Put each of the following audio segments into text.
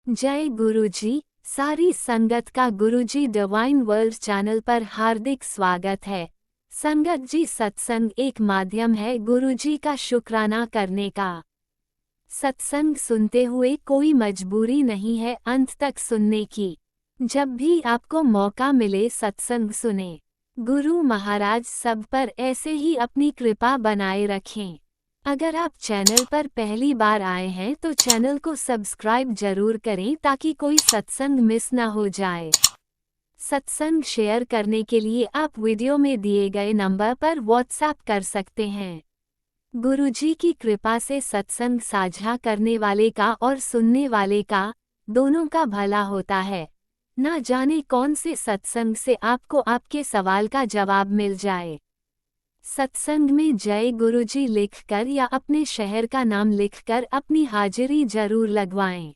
जय गुरुजी। सारी संगत का गुरुजी डिवाइन वर्ल्ड चैनल पर हार्दिक स्वागत है। संगत जी, सत्संग एक माध्यम है गुरुजी का शुक्राना करने का। सत्संग सुनते हुए कोई मजबूरी नहीं है अंत तक सुनने की। जब भी आपको मौका मिले सत्संग सुने। गुरु महाराज सब पर ऐसे ही अपनी कृपा बनाए रखें। अगर आप चैनल पर पहली बार आए हैं तो चैनल को सब्सक्राइब जरूर करें ताकि कोई सत्संग मिस ना हो जाए। सत्संग शेयर करने के लिए आप वीडियो में दिए गए नंबर पर व्हाट्सएप कर सकते हैं। गुरुजी की कृपा से सत्संग साझा करने वाले का और सुनने वाले का, दोनों का भला होता है। ना जाने कौन से सत्संग से आपको आपके सवाल का जवाब मिल जाए। सत्संग में जय गुरुजी लिखकर या अपने शहर का नाम लिखकर अपनी हाजिरी जरूर लगवाएं।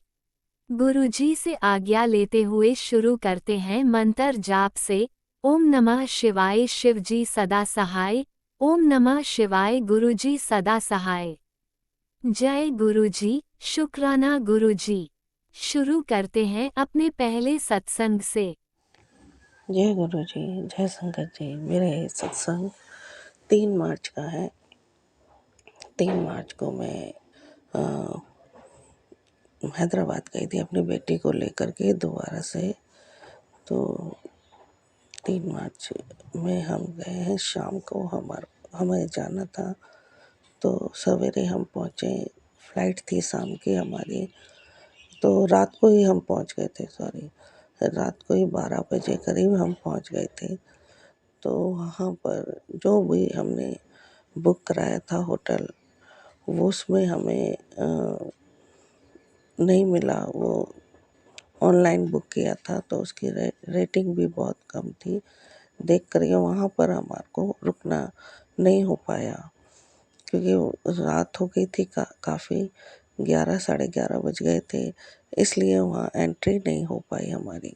गुरुजी से आज्ञा लेते हुए शुरू करते हैं मंत्र जाप से। ओम नमः शिवाय शिवजी सदा सहाय। ओम नमः शिवाय गुरुजी सदा सहाय। जय गुरुजी, शुक्राना गुरुजी। शुरू करते हैं अपने पहले सत्संग से। जय गुरु जी, जय शंकर जी। मेरे सत्संग 3 मार्च का है। 3 मार्च को मैं हैदराबाद गई थी अपनी बेटी को लेकर के दोबारा से। तो 3 मार्च में हम गए हैं। शाम को हमें जाना था, तो सवेरे हम पहुँचे। फ्लाइट थी शाम की हमारी, तो रात को ही हम पहुँच गए थे। सॉरी, रात को ही 12 बजे करीब हम पहुँच गए थे। तो वहाँ पर जो भी हमने बुक कराया था होटल, वो उसमें हमें नहीं मिला। वो ऑनलाइन बुक किया था तो उसकी रेटिंग भी बहुत कम थी। देख कर के वहाँ पर हमारे को रुकना नहीं हो पाया, क्योंकि रात हो गई थी काफ़ी। 11 साढ़े 11 बज गए थे, इसलिए वहाँ एंट्री नहीं हो पाई हमारी।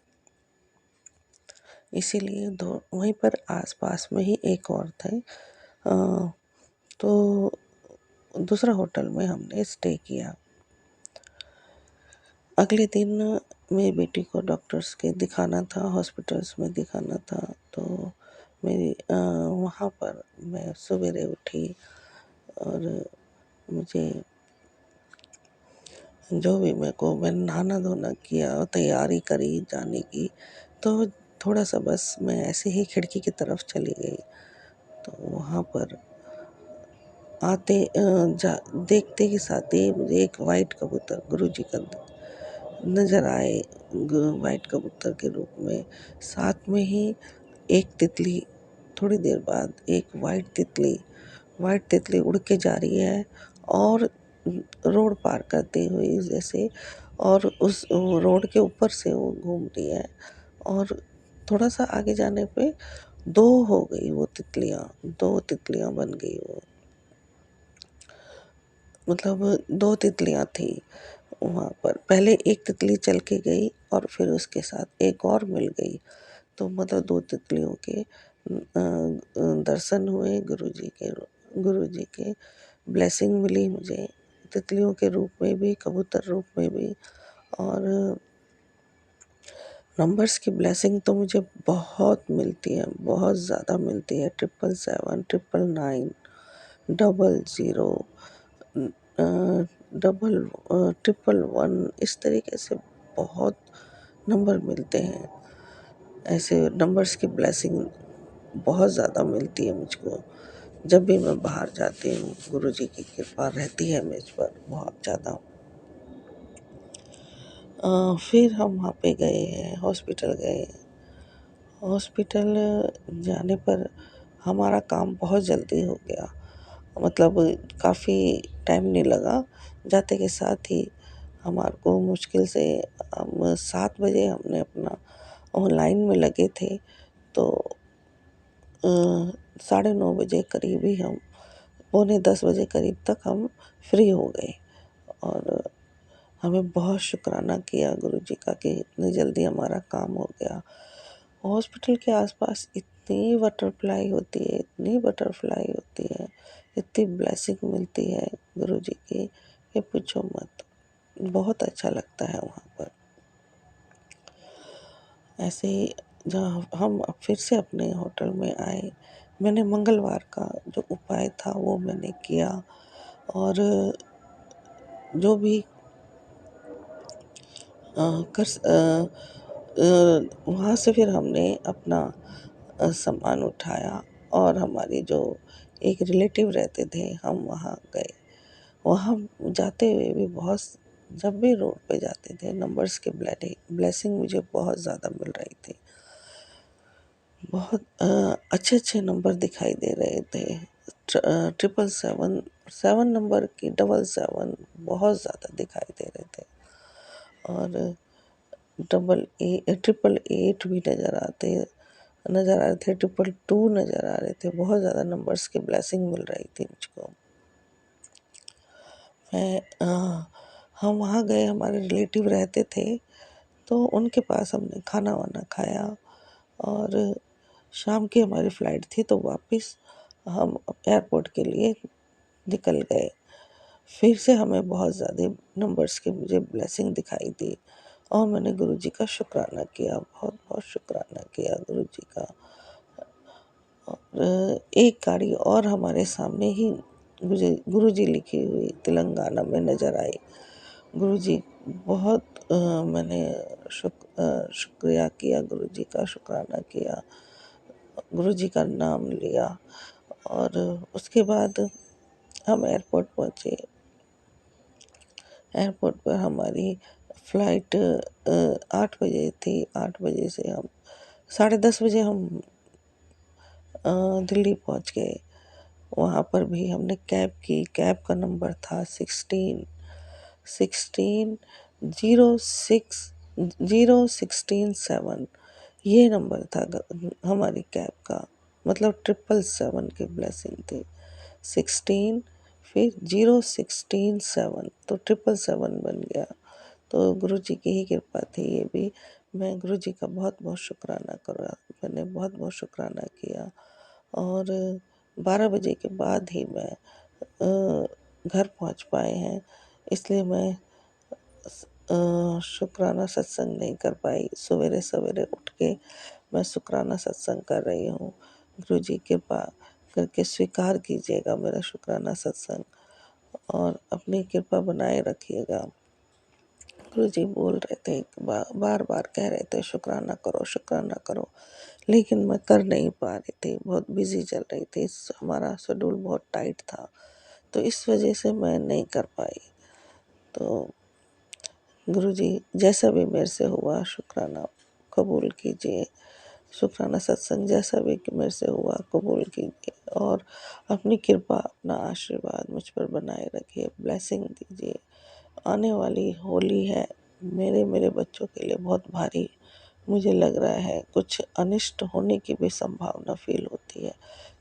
इसीलिए वहीं पर आसपास में ही एक और थे, तो दूसरा होटल में हमने स्टे किया। अगले दिन मेरी बेटी को डॉक्टर्स के दिखाना था, हॉस्पिटल्स में दिखाना था। तो मेरी वहाँ पर मैं सवेरे उठी और मुझे जो भी मैंने नहाना धोना किया और तैयारी करी जाने की। तो थोड़ा सा बस मैं ऐसे ही खिड़की की तरफ चली गई, तो वहाँ पर देखते ही साथ ही मुझे एक वाइट कबूतर गुरुजी का नज़र आए, वाइट कबूतर के रूप में। साथ में ही एक तितली, थोड़ी देर बाद एक वाइट तितली उड़ के जा रही है और रोड पार करती हुई जैसे, और उस रोड के ऊपर से वो घूम रही है। और थोड़ा सा आगे जाने पे 2 हो गई वो तितलियाँ, 2 तितलियाँ बन गई वो। मतलब 2 तितलियाँ थी वहाँ पर। पहले एक तितली चल के गई और फिर उसके साथ एक और मिल गई। तो मतलब 2 तितलियों के दर्शन हुए गुरुजी के ब्लेसिंग मिली मुझे, तितलियों के रूप में भी, कबूतर रूप में भी। और नंबर्स की ब्लेसिंग तो मुझे बहुत मिलती है, बहुत ज़्यादा मिलती है। 777, 999, 00, 111, इस तरीके से बहुत नंबर मिलते हैं। ऐसे नंबर्स की ब्लेसिंग बहुत ज़्यादा मिलती है मुझको। जब भी मैं बाहर जाती हूँ, गुरुजी की कृपा रहती है मुझ पर बहुत ज़्यादा। फिर हम वहाँ पे गए हैं, हॉस्पिटल गए। हॉस्पिटल जाने पर हमारा काम बहुत जल्दी हो गया। मतलब काफ़ी टाइम नहीं लगा। जाते के साथ ही हमारे को मुश्किल से 7 बजे हमने अपना ऑनलाइन में लगे थे, तो 9:30 बजे करीब ही हम, 9:45 बजे करीब तक हम फ्री हो गए। और हमें बहुत शुक्राना किया गुरुजी का कि इतनी जल्दी हमारा काम हो गया। हॉस्पिटल के आसपास इतनी बटरफ्लाई होती है, इतनी बटरफ्लाई होती है, इतनी ब्लेसिंग मिलती है गुरुजी की कि पूछो मत। बहुत अच्छा लगता है वहाँ पर। ऐसे ही जब हम फिर से अपने होटल में आए, मैंने मंगलवार का जो उपाय था वो मैंने किया, और जो भी वहाँ से फिर हमने अपना सामान उठाया, और हमारी जो एक रिलेटिव रहते थे, हम वहाँ गए। वहाँ जाते हुए भी जब भी रोड पे जाते थे, नंबर्स के ब्लेसिंग मुझे बहुत ज़्यादा मिल रही थी। बहुत अच्छे अच्छे नंबर दिखाई दे रहे थे। 777, 7 नंबर की 777 बहुत ज़्यादा दिखाई दे रहे थे, और 888 भी नज़र आ रहे थे, 222 नज़र आ रहे थे। बहुत ज़्यादा नंबर्स की ब्लेसिंग मिल रही थी मुझको। हम वहाँ गए, हमारे रिलेटिव रहते थे, तो उनके पास हमने खाना वाना खाया, और शाम की हमारी फ़्लाइट थी, तो वापस हम एयरपोर्ट के लिए निकल गए। फिर से हमें बहुत ज़्यादा नंबर्स की मुझे ब्लेसिंग दिखाई दी, और मैंने गुरुजी का शुक्राना किया, बहुत बहुत शुक्राना किया गुरुजी का। और एक गाड़ी और हमारे सामने ही मुझे गुरुजी लिखी हुई तेलंगाना में नज़र आई। गुरुजी बहुत मैंने शुक्रिया किया, गुरुजी का शुक्राना किया, गुरुजी का नाम लिया, और उसके बाद हम एयरपोर्ट पहुँचे। एयरपोर्ट पर हमारी फ़्लाइट 8 बजे थी। 8 बजे से हम 10:30 बजे हम दिल्ली पहुँच गए। वहाँ पर भी हमने कैब की। कैब का नंबर था 16 ये नंबर था हमारी कैब का। मतलब 777 की ब्लेसिंग थी। 16 फिर 0167, तो 777 बन गया। तो गुरुजी की ही कृपा थी ये भी। मैं गुरुजी का बहुत बहुत शुक्राना करा। मैंने बहुत बहुत शुक्राना किया, और 12 बजे के बाद ही मैं घर पहुंच पाए हैं। इसलिए मैं शुक्राना सत्संग नहीं कर पाई। सवेरे सवेरे उठ के मैं शुक्राना सत्संग कर रही हूँ। गुरुजी कृपा करके स्वीकार कीजिएगा मेरा शुक्राना सत्संग, और अपनी कृपा बनाए रखिएगा। गुरुजी बोल रहे थे, बार बार कह रहे थे शुक्राना करो, शुक्राना करो, लेकिन मैं कर नहीं पा रही थी। बहुत बिजी चल रही थी, हमारा शेड्यूल बहुत टाइट था, तो इस वजह से मैं नहीं कर पाई। तो गुरुजी जैसा भी मेरे से हुआ शुक्राना कबूल कीजिए। शुक्राना सत्संग जैसा भी कि मेरे से हुआ कबूल कीजिए, और अपनी कृपा, अपना आशीर्वाद मुझ पर बनाए रखिए, ब्लेसिंग दीजिए। आने वाली होली है, मेरे मेरे बच्चों के लिए बहुत भारी मुझे लग रहा है। कुछ अनिष्ट होने की भी संभावना फील होती है।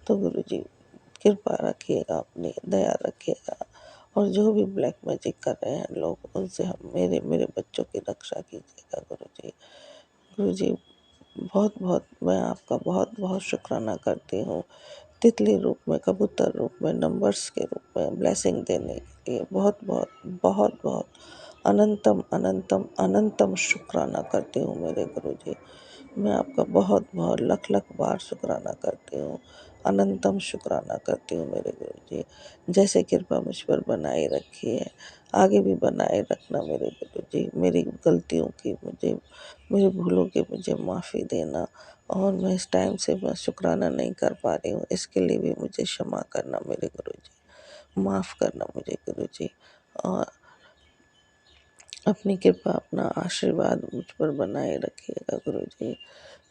तो गुरुजी कृपा रखिएगा, अपनी दया रखिएगा, और जो भी ब्लैक मैजिक कर रहे हैं लोग, उनसे हम मेरे मेरे बच्चों की रक्षा कीजिएगा गुरुजी। गुरुजी बहुत बहुत मैं आपका बहुत बहुत शुक्राना करती हूँ। तितली रूप में, कबूतर रूप में, नंबर्स के रूप में ब्लेसिंग देने के लिए बहुत बहुत बहुत बहुत अनंतम अनंतम अनंतम शुक्राना करती हूँ मेरे गुरुजी। मैं आपका बहुत बहुत लख लख बार शुक्राना करती हूँ, अनंतम शुक्राना करती हूँ मेरे गुरुजी। जैसे कृपा मुझ पर बनाए रखी है, आगे भी बनाए रखना मेरे गुरुजी। मेरी गलतियों की मुझे, मेरी भूलों की मुझे माफ़ी देना, और मैं इस टाइम से मैं शुक्राना नहीं कर पा रही हूँ, इसके लिए भी मुझे क्षमा करना मेरे गुरुजी, माफ़ करना मुझे गुरुजी, और अपनी कृपा, अपना आशीर्वाद मुझ पर बनाए रखिएगा गुरुजी।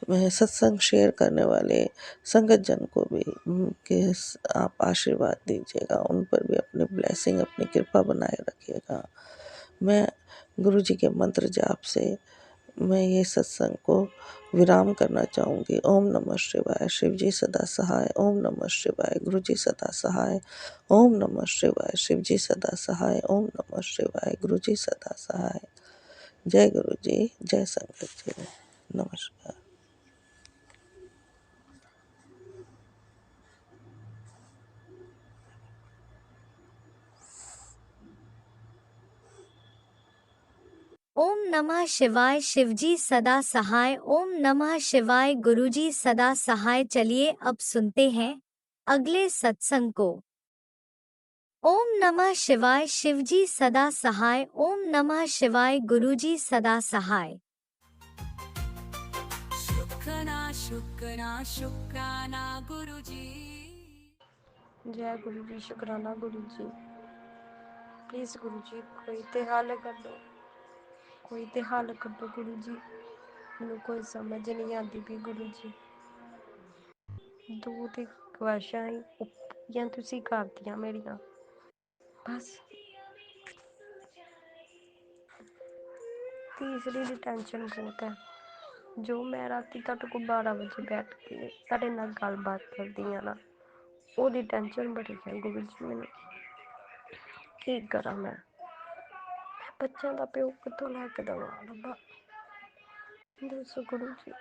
मैं सत्संग शेयर करने वाले संगत जन को भी कि आप आशीर्वाद दीजिएगा, उन पर भी अपनी ब्लेसिंग, अपनी कृपा बनाए रखिएगा। मैं गुरुजी के मंत्र जाप से मैं ये सत्संग को विराम करना चाहूँगी। ओम नमः शिवाय। शिव जी सदा सहाय। ओम नमः शिवाय। गुरु जी सदा सहाय। ओम नमः शिवाय। शिव जी सदा सहाय। ओम नमः शिवाय। गुरु जी सदा सहाय। जय गुरु जी, जय संगत जी। नमस्कार। ओम नमः शिवाय शिवजी सदा सहाय। ओम नमः शिवाय गुरुजी सदा सहाय। चलिए अब सुनते हैं अगले सत्संग को। ओम नमः शिवाय शिवजी सदा सहाय। ओम नमः शिवाय गुरुजी सदा सहाय। शुक्राना शुक्राना शुक्राना गुरुजी। जय गुरु जी। शुक्राना गुरु जी। प्लीज़ गुरु जी कोई तो हल कर दो, कोई तो हल कर दो गुरु जी। मैनू कोई समझ नहीं आती भी गुरु जी। दो तो ख्वाहिशां ही पूरियां तुसीं करतियां मेरियां, बस तीसरी दी टेंशन बहुत है। जो मैं राती तुहाडे कोल 12 बजे बैठ के तुहाडे नाल गलबात करदी हाँ ना, ओहदी टेंशन बड़ी है गुरु जी। मैनू की करा मैं बच्चों का प्यो कितों लैके देवां रब्बा, दसो गुरु जी।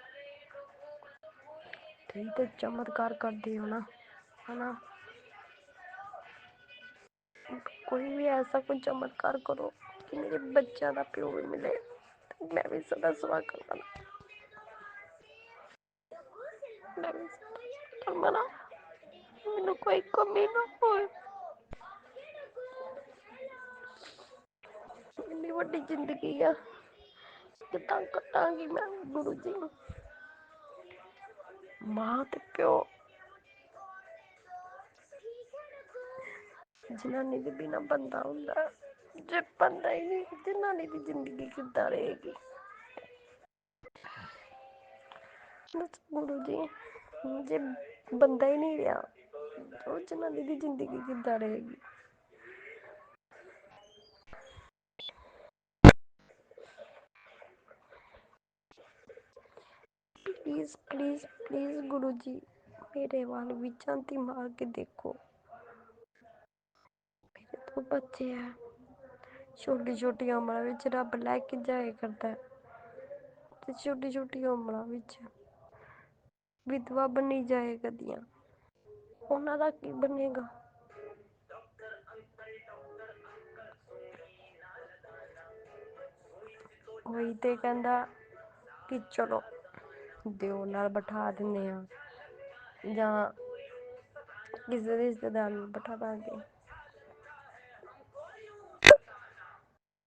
तुसीं तो चमत्कार करदे हो ना, है ना। कोई भी ऐसा कोई चमत्कार करो कि मेरे बच्चों का प्यो भी मिले, मैं भी सदा स्वागत करा, मैं भी सदा स्वागत मना, मैनू कोई कमी ना होए। इन्नी वड्डी जिंदगी है, कितना कटांगी मैं गुरु जी। मां ते प्यो जनानी दे बिना बंदा हुंदा है, जे बंदा ही नहीं जनानी दी जिंदगी किद्दां रहेगी। दस गुरु जी, जे बंदा ही नहीं रहा तो जनानी दी जिंदगी किद्दां रहेगी। प्लीज़ प्लीज़ प्लीज़ गुरु जी मेरे वाल भी झांती मार के देखो। मेरे दो बच्चे हैं, छोटी छोटी उम्र विच रब लैके जाए करता है, ते छोटी छोटी उम्र विच विधवा बनी जाए करदियां, उन्हां दा की बनेगा। कोई ते कहंदा कि चलो दिओर नाल बिठा दिन्ने आं जां किसे रिश्तेदार नाल बिठा दांगे।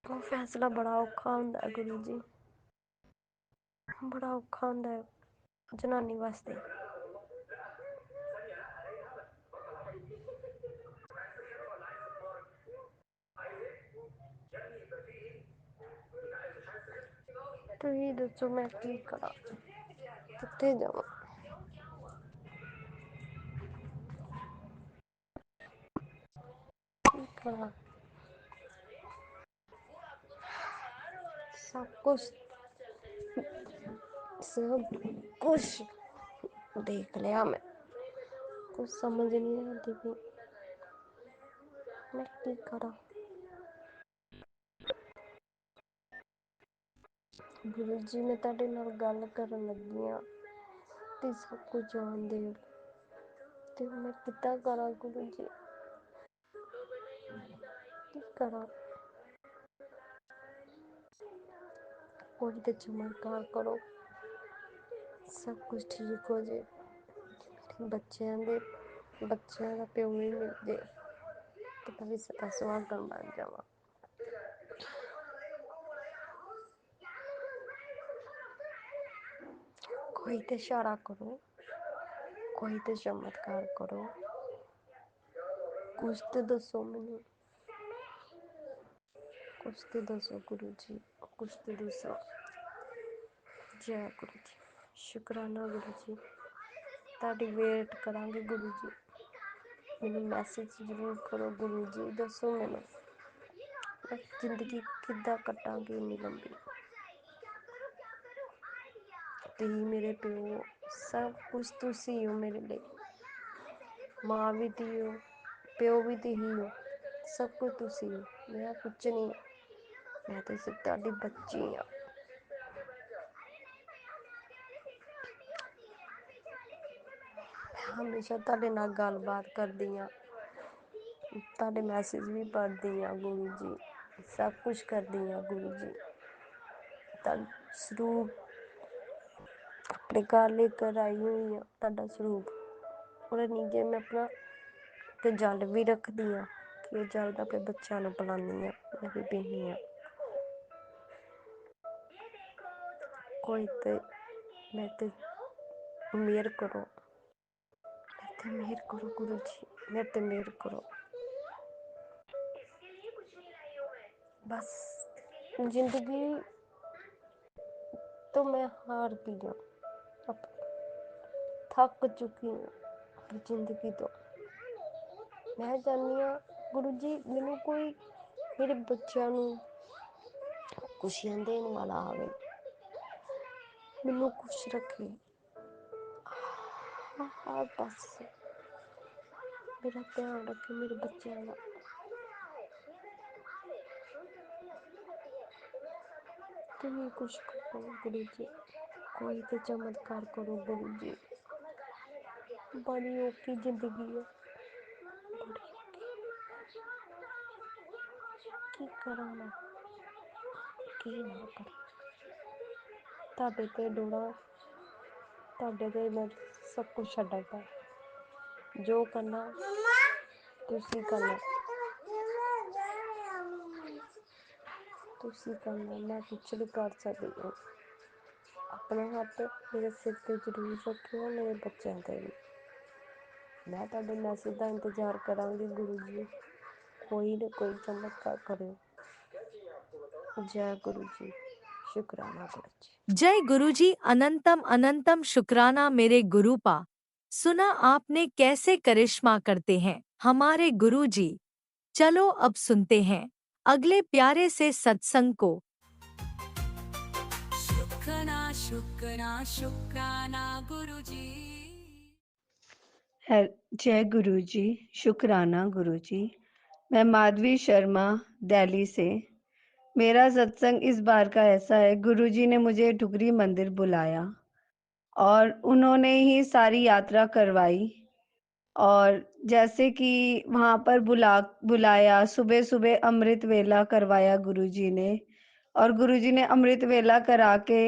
वो फैसला बड़ा औखा हुंदा है गुरु जी, बड़ा औखा हुंदा है जनानी वास्ते। तुसीं दसो मैं की करां, कित्थे जावां। की करां, सब कुछ देख लिया मैं, कुछ समझ नहीं आती कि मैं की करां। गुरु जी मैं तुहाडे नाल गल करन लगी आं ते सब कुछ जाणदे हो, ते मैं किद्दां करां गुरु जी, की करां। कोई ते चमत्कार करो, सब कुछ ठीक हो जाए, बच्चों का प्यो भी मिल जाए, तो मैं भी सदा सुहागन बन जावां। कोई तो इशारा करो, कोई तो चमत्कार करो, कुछ तो दसो मैनू, कुछ तो दसो गुरु जी, कुछ तो दसो। जय गुरु जी। शुक्राना गुरु जी, तुहाडी वेट करांगे गुरु जी। मैनू मैसेज जरूर करो गुरु जी, दसो मैनू मैं जिंदगी किद्दां कट्टांगी इन्नी लंबी। तुसीं मेरे प्यो, सब कुछ तुसीं हो मेरे लिए, माँ भी ती हो, प्यो भी तुसीं हो, सब कुछ तुसीं हो, मैं कुछ नहीं, मैं तो सिर्फ तुहाडी बच्ची हाँ। हमेशा तुहाडे नाल गलबात करदी हाँ, तुहाडे मैसेज भी पढ़दी हाँ गुरु जी, सब कुछ करदी हाँ गुरु जी। ਤੁਹਾਡਾ ਸਰੂਪ ਆਪਣੇ ਘਰ लेकर आई हुई ਹਾਂ, ਤੁਹਾਡਾ ਸਰੂਪ। ਔਰ ਨੀਚੇ ਮੈਂ ਆਪਣਾ ਤੇ ਜਲ ਵੀ ਰੱਖਦੀ ਹਾਂ ਕਿ ਉਹ ਜਲ ਦਾ ਆਪਣੇ ਬੱਚਿਆਂ ਨੂੰ ਪਿਲਾਉਂਦੀ ਹਾਂ, ਮੈਂ ਵੀ ਪੀਂਦੀ ਹਾਂ। ਕੋਈ ਤੇ ਮੈਂ ਤੇ ਮਿਹਰ ਕਰੋ, ਮੇਰੇ ਤੇ ਮਿਹਰ ਕਰੋ ਗੁਰੂ ਜੀ, ਮੇਰੇ ਤੇ ਮਿਹर करो। बस जिंदगी तो मैं हार गई हूँ, अब थक चुकी हूँ अपनी जिंदगी तो। मैं चाहती हाँ गुरु जी मैनू कोई मेरे बच्चों नू खुशियां देने वाला आवे, मैनू खुश रखे। हाँ बस मेरा ध्यान रखे मेरे बच्चों का। तुम ही कुछ करो गुरु जी, कोई तो चमत्कार करो गुरु जी। बड़ी औखी जिंदगी है, बड़ी की करा मैं की ना कर। ਤੁਹਾਡੇ ਤੇ ਡੋਲਾ, ਤੁਹਾਡੇ ਤੇ मैं सब कुछ ਛੱਡ ਦਿੱਤਾ। जो करना तुसी करना, तुसी करना, मैं कुछ नहीं कर सकती हूँ। अपना हाथ मेरे सिर पे जरूर रखियो, मेरे बच्चों ते भी। मैं ਤੁਹਾਡੇ मैसेज का इंतजार करांगी गुरु जी, कोई ना कोई चमत्कार करो। जय गुरु जी, शुक्राना गुरु जी। जय गुरुजी, अनंतम अनंतम शुक्राना मेरे गुरुपा। सुना आपने कैसे करिश्मा करते हैं हमारे गुरुजी। चलो अब सुनते हैं अगले प्यारे से सत्संग को। शुक्राना शुक्राना शुक्राना गुरु जी। जय गुरु जी, शुक्राना गुरु जी। मैं माधवी शर्मा दिल्ली से। मेरा सत्संग इस बार का ऐसा है, गुरु जी ने मुझे ठुकरी मंदिर बुलाया और उन्होंने ही सारी यात्रा करवाई। और जैसे कि वहाँ पर बुलाया, सुबह सुबह अमृत वेला करवाया गुरुजी ने, और गुरुजी ने अमृत वेला करा के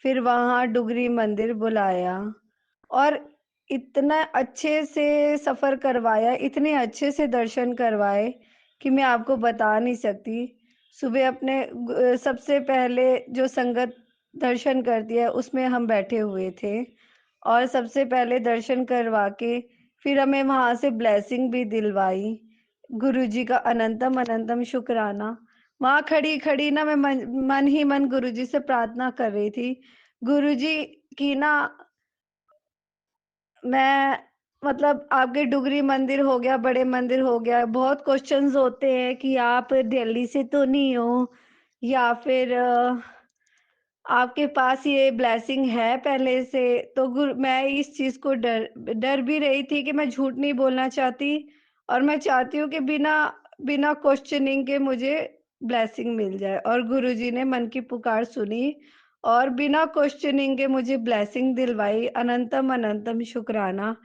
फिर वहाँ डुगरी मंदिर बुलाया और इतना अच्छे से सफ़र करवाया, इतने अच्छे से दर्शन करवाए कि मैं आपको बता नहीं सकती। सुबह अपने सबसे पहले जो संगत दर्शन करती है उसमें हम बैठे हुए थे और सबसे पहले दर्शन करवा के फिर हमें वहाँ से ब्लेसिंग भी दिलवाई। गुरुजी का अनंतम अनंतम शुक्राना। वहाँ खड़ी खड़ी ना मैं मन ही मन गुरुजी से प्रार्थना कर रही थी, गुरुजी की ना मैं मतलब आपके डुगरी मंदिर हो गया, बड़े मंदिर हो गया, बहुत क्वेश्चंस होते हैं कि आप दिल्ली से तो नहीं हो या फिर आपके पास ये ब्लेसिंग है पहले से। तो मैं इस चीज़ को डर भी रही थी कि मैं झूठ नहीं बोलना चाहती और मैं चाहती हूँ कि बिना बिना क्वेश्चनिंग के मुझे ब्लेसिंग मिल जाए। और गुरुजी ने मन की पुकार सुनी और बिना क्वेश्चनिंग के मुझे ब्लेसिंग दिलवाई। अनंतम अनंतम शुक्राना।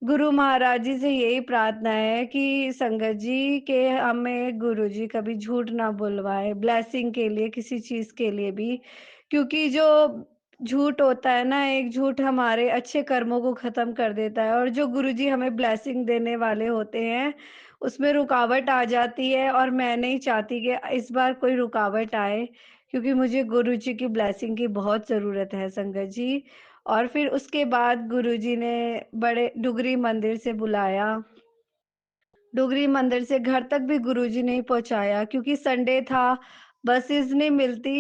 गुरु महाराज जी से यही प्रार्थना है कि संगत जी के हमें गुरु जी कभी झूठ ना बुलवाए ब्लेसिंग के लिए, किसी चीज़ के लिए भी, क्योंकि जो झूठ होता है ना, एक झूठ हमारे अच्छे कर्मों को ख़त्म कर देता है और जो गुरु जी हमें ब्लेसिंग देने वाले होते हैं उसमें रुकावट आ जाती है और मैं नहीं चाहती कि इस बार कोई रुकावट आए, क्योंकि मुझे गुरु जी की ब्लेसिंग की बहुत ज़रूरत है संगत जी। और फिर उसके बाद गुरुजी ने बड़े डुगरी मंदिर से बुलाया। डुगरी मंदिर से घर तक भी गुरुजी ने ही पहुँचाया क्योंकि संडे था, बसेस नहीं मिलती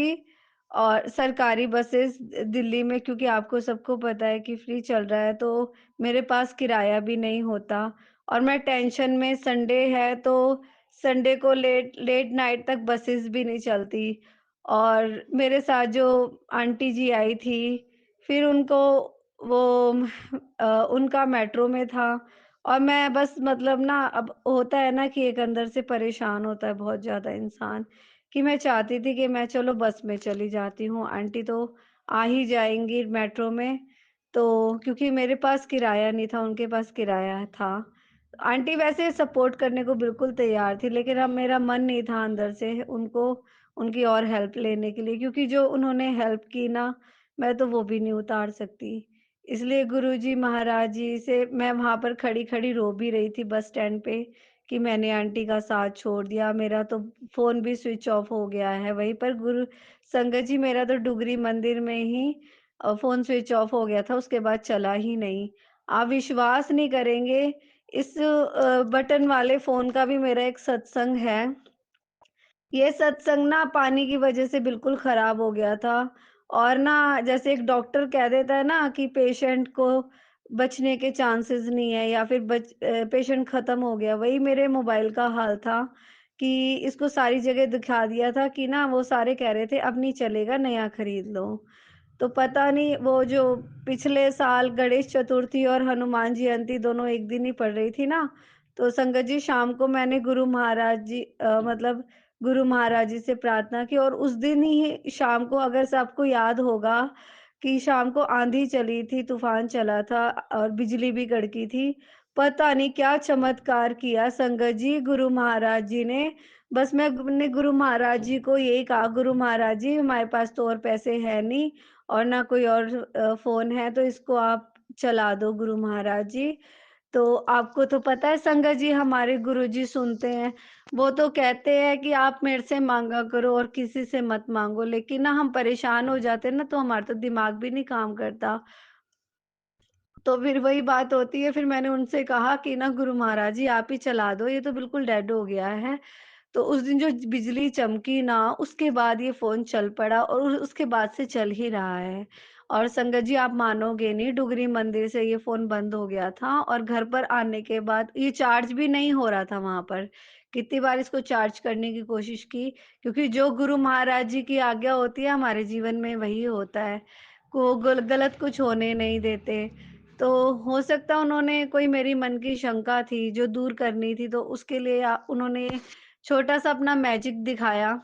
और सरकारी बसेस दिल्ली में, क्योंकि आपको सबको पता है कि फ्री चल रहा है, तो मेरे पास किराया भी नहीं होता और मैं टेंशन में, संडे है तो संडे को लेट लेट नाइट तक बसेस भी नहीं चलती। और मेरे साथ जो आंटी जी आई थी, फिर उनको वो उनका मेट्रो में था और मैं बस मतलब ना, अब होता है ना कि एक अंदर से परेशान होता है बहुत ज़्यादा इंसान, कि मैं चाहती थी कि मैं चलो बस में चली जाती हूँ, आंटी तो आ ही जाएंगी मेट्रो में। तो क्योंकि मेरे पास किराया नहीं था, उनके पास किराया था। आंटी वैसे सपोर्ट करने को बिल्कुल तैयार थी, लेकिन अब मेरा मन नहीं था अंदर से उनको उनकी और हेल्प लेने के लिए, क्योंकि जो उन्होंने हेल्प की ना, मैं तो वो भी नहीं उतार सकती। इसलिए गुरुजी महाराज जी से मैं वहाँ पर खड़ी-खड़ी रो भी रही थी बस स्टैंड पे कि मैंने आंटी का साथ छोड़ दिया, मेरा तो फ़ोन भी स्विच ऑफ हो गया है। वहीं पर गुरु संगत जी, मेरा तो डुगरी मंदिर में ही फ़ोन स्विच ऑफ हो गया था, उसके बाद चला ही नहीं। आप विश्वास नहीं करेंगे, इस बटन वाले फ़ोन का भी मेरा एक सत्संग है। ये सत्संग ना पानी की वजह से बिल्कुल खराब हो गया था, और ना जैसे एक डॉक्टर कह देता है ना कि पेशेंट को बचने के चांसेस नहीं है, या फिर पेशेंट खत्म हो गया, वही मेरे मोबाइल का हाल था कि इसको सारी जगह दिखा दिया था कि ना वो सारे कह रहे थे अब नहीं चलेगा, नया खरीद लो। तो पता नहीं वो जो पिछले साल गणेश चतुर्थी और हनुमान जयंती दोनों एक दिन ही पड़ रही थी ना, तो संगत जी शाम को मैंने गुरु महाराज जी मतलब गुरु महाराज जी से प्रार्थना की, और उस दिन ही शाम को, अगर सबको याद होगा कि शाम को आंधी चली थी, तूफान चला था और बिजली भी कड़की थी। पता नहीं क्या चमत्कार किया संगत जी गुरु महाराज जी ने। बस मैंने गुरु महाराज जी को यही कहा, गुरु महाराज जी हमारे पास तो और पैसे है नहीं, और ना कोई और फ़ोन है, तो इसको आप चला दो गुरु महाराज जी। तो आपको तो पता है संगत जी, हमारे गुरुजी सुनते हैं। वो तो कहते हैं कि आप मेरे से माँगा करो और किसी से मत माँगो, लेकिन ना हम परेशान हो जाते हैं ना, तो हमारा तो दिमाग भी नहीं काम करता। तो फिर वही बात होती है, फिर मैंने उनसे कहा कि ना गुरु महाराज जी आप ही चला दो, ये तो बिल्कुल डेड हो गया है। तो उस दिन जो बिजली चमकी ना, उसके बाद ये फ़ोन चल पड़ा, और उसके बाद से चल ही रहा है। और संगत जी आप मानोगे नहीं, डुगरी मंदिर से ये फ़ोन बंद हो गया था, और घर पर आने के बाद ये चार्ज भी नहीं हो रहा था वहाँ पर। कितनी बार इसको चार्ज करने की कोशिश की, क्योंकि जो गुरु महाराज जी की आज्ञा होती है हमारे जीवन में वही होता है। को गलत कुछ होने नहीं देते। तो हो सकता है उन्होंने कोई मेरी मन की शंका थी जो दूर करनी थी, तो उसके लिए उन्होंने छोटा-सा अपना मैजिक दिखाया।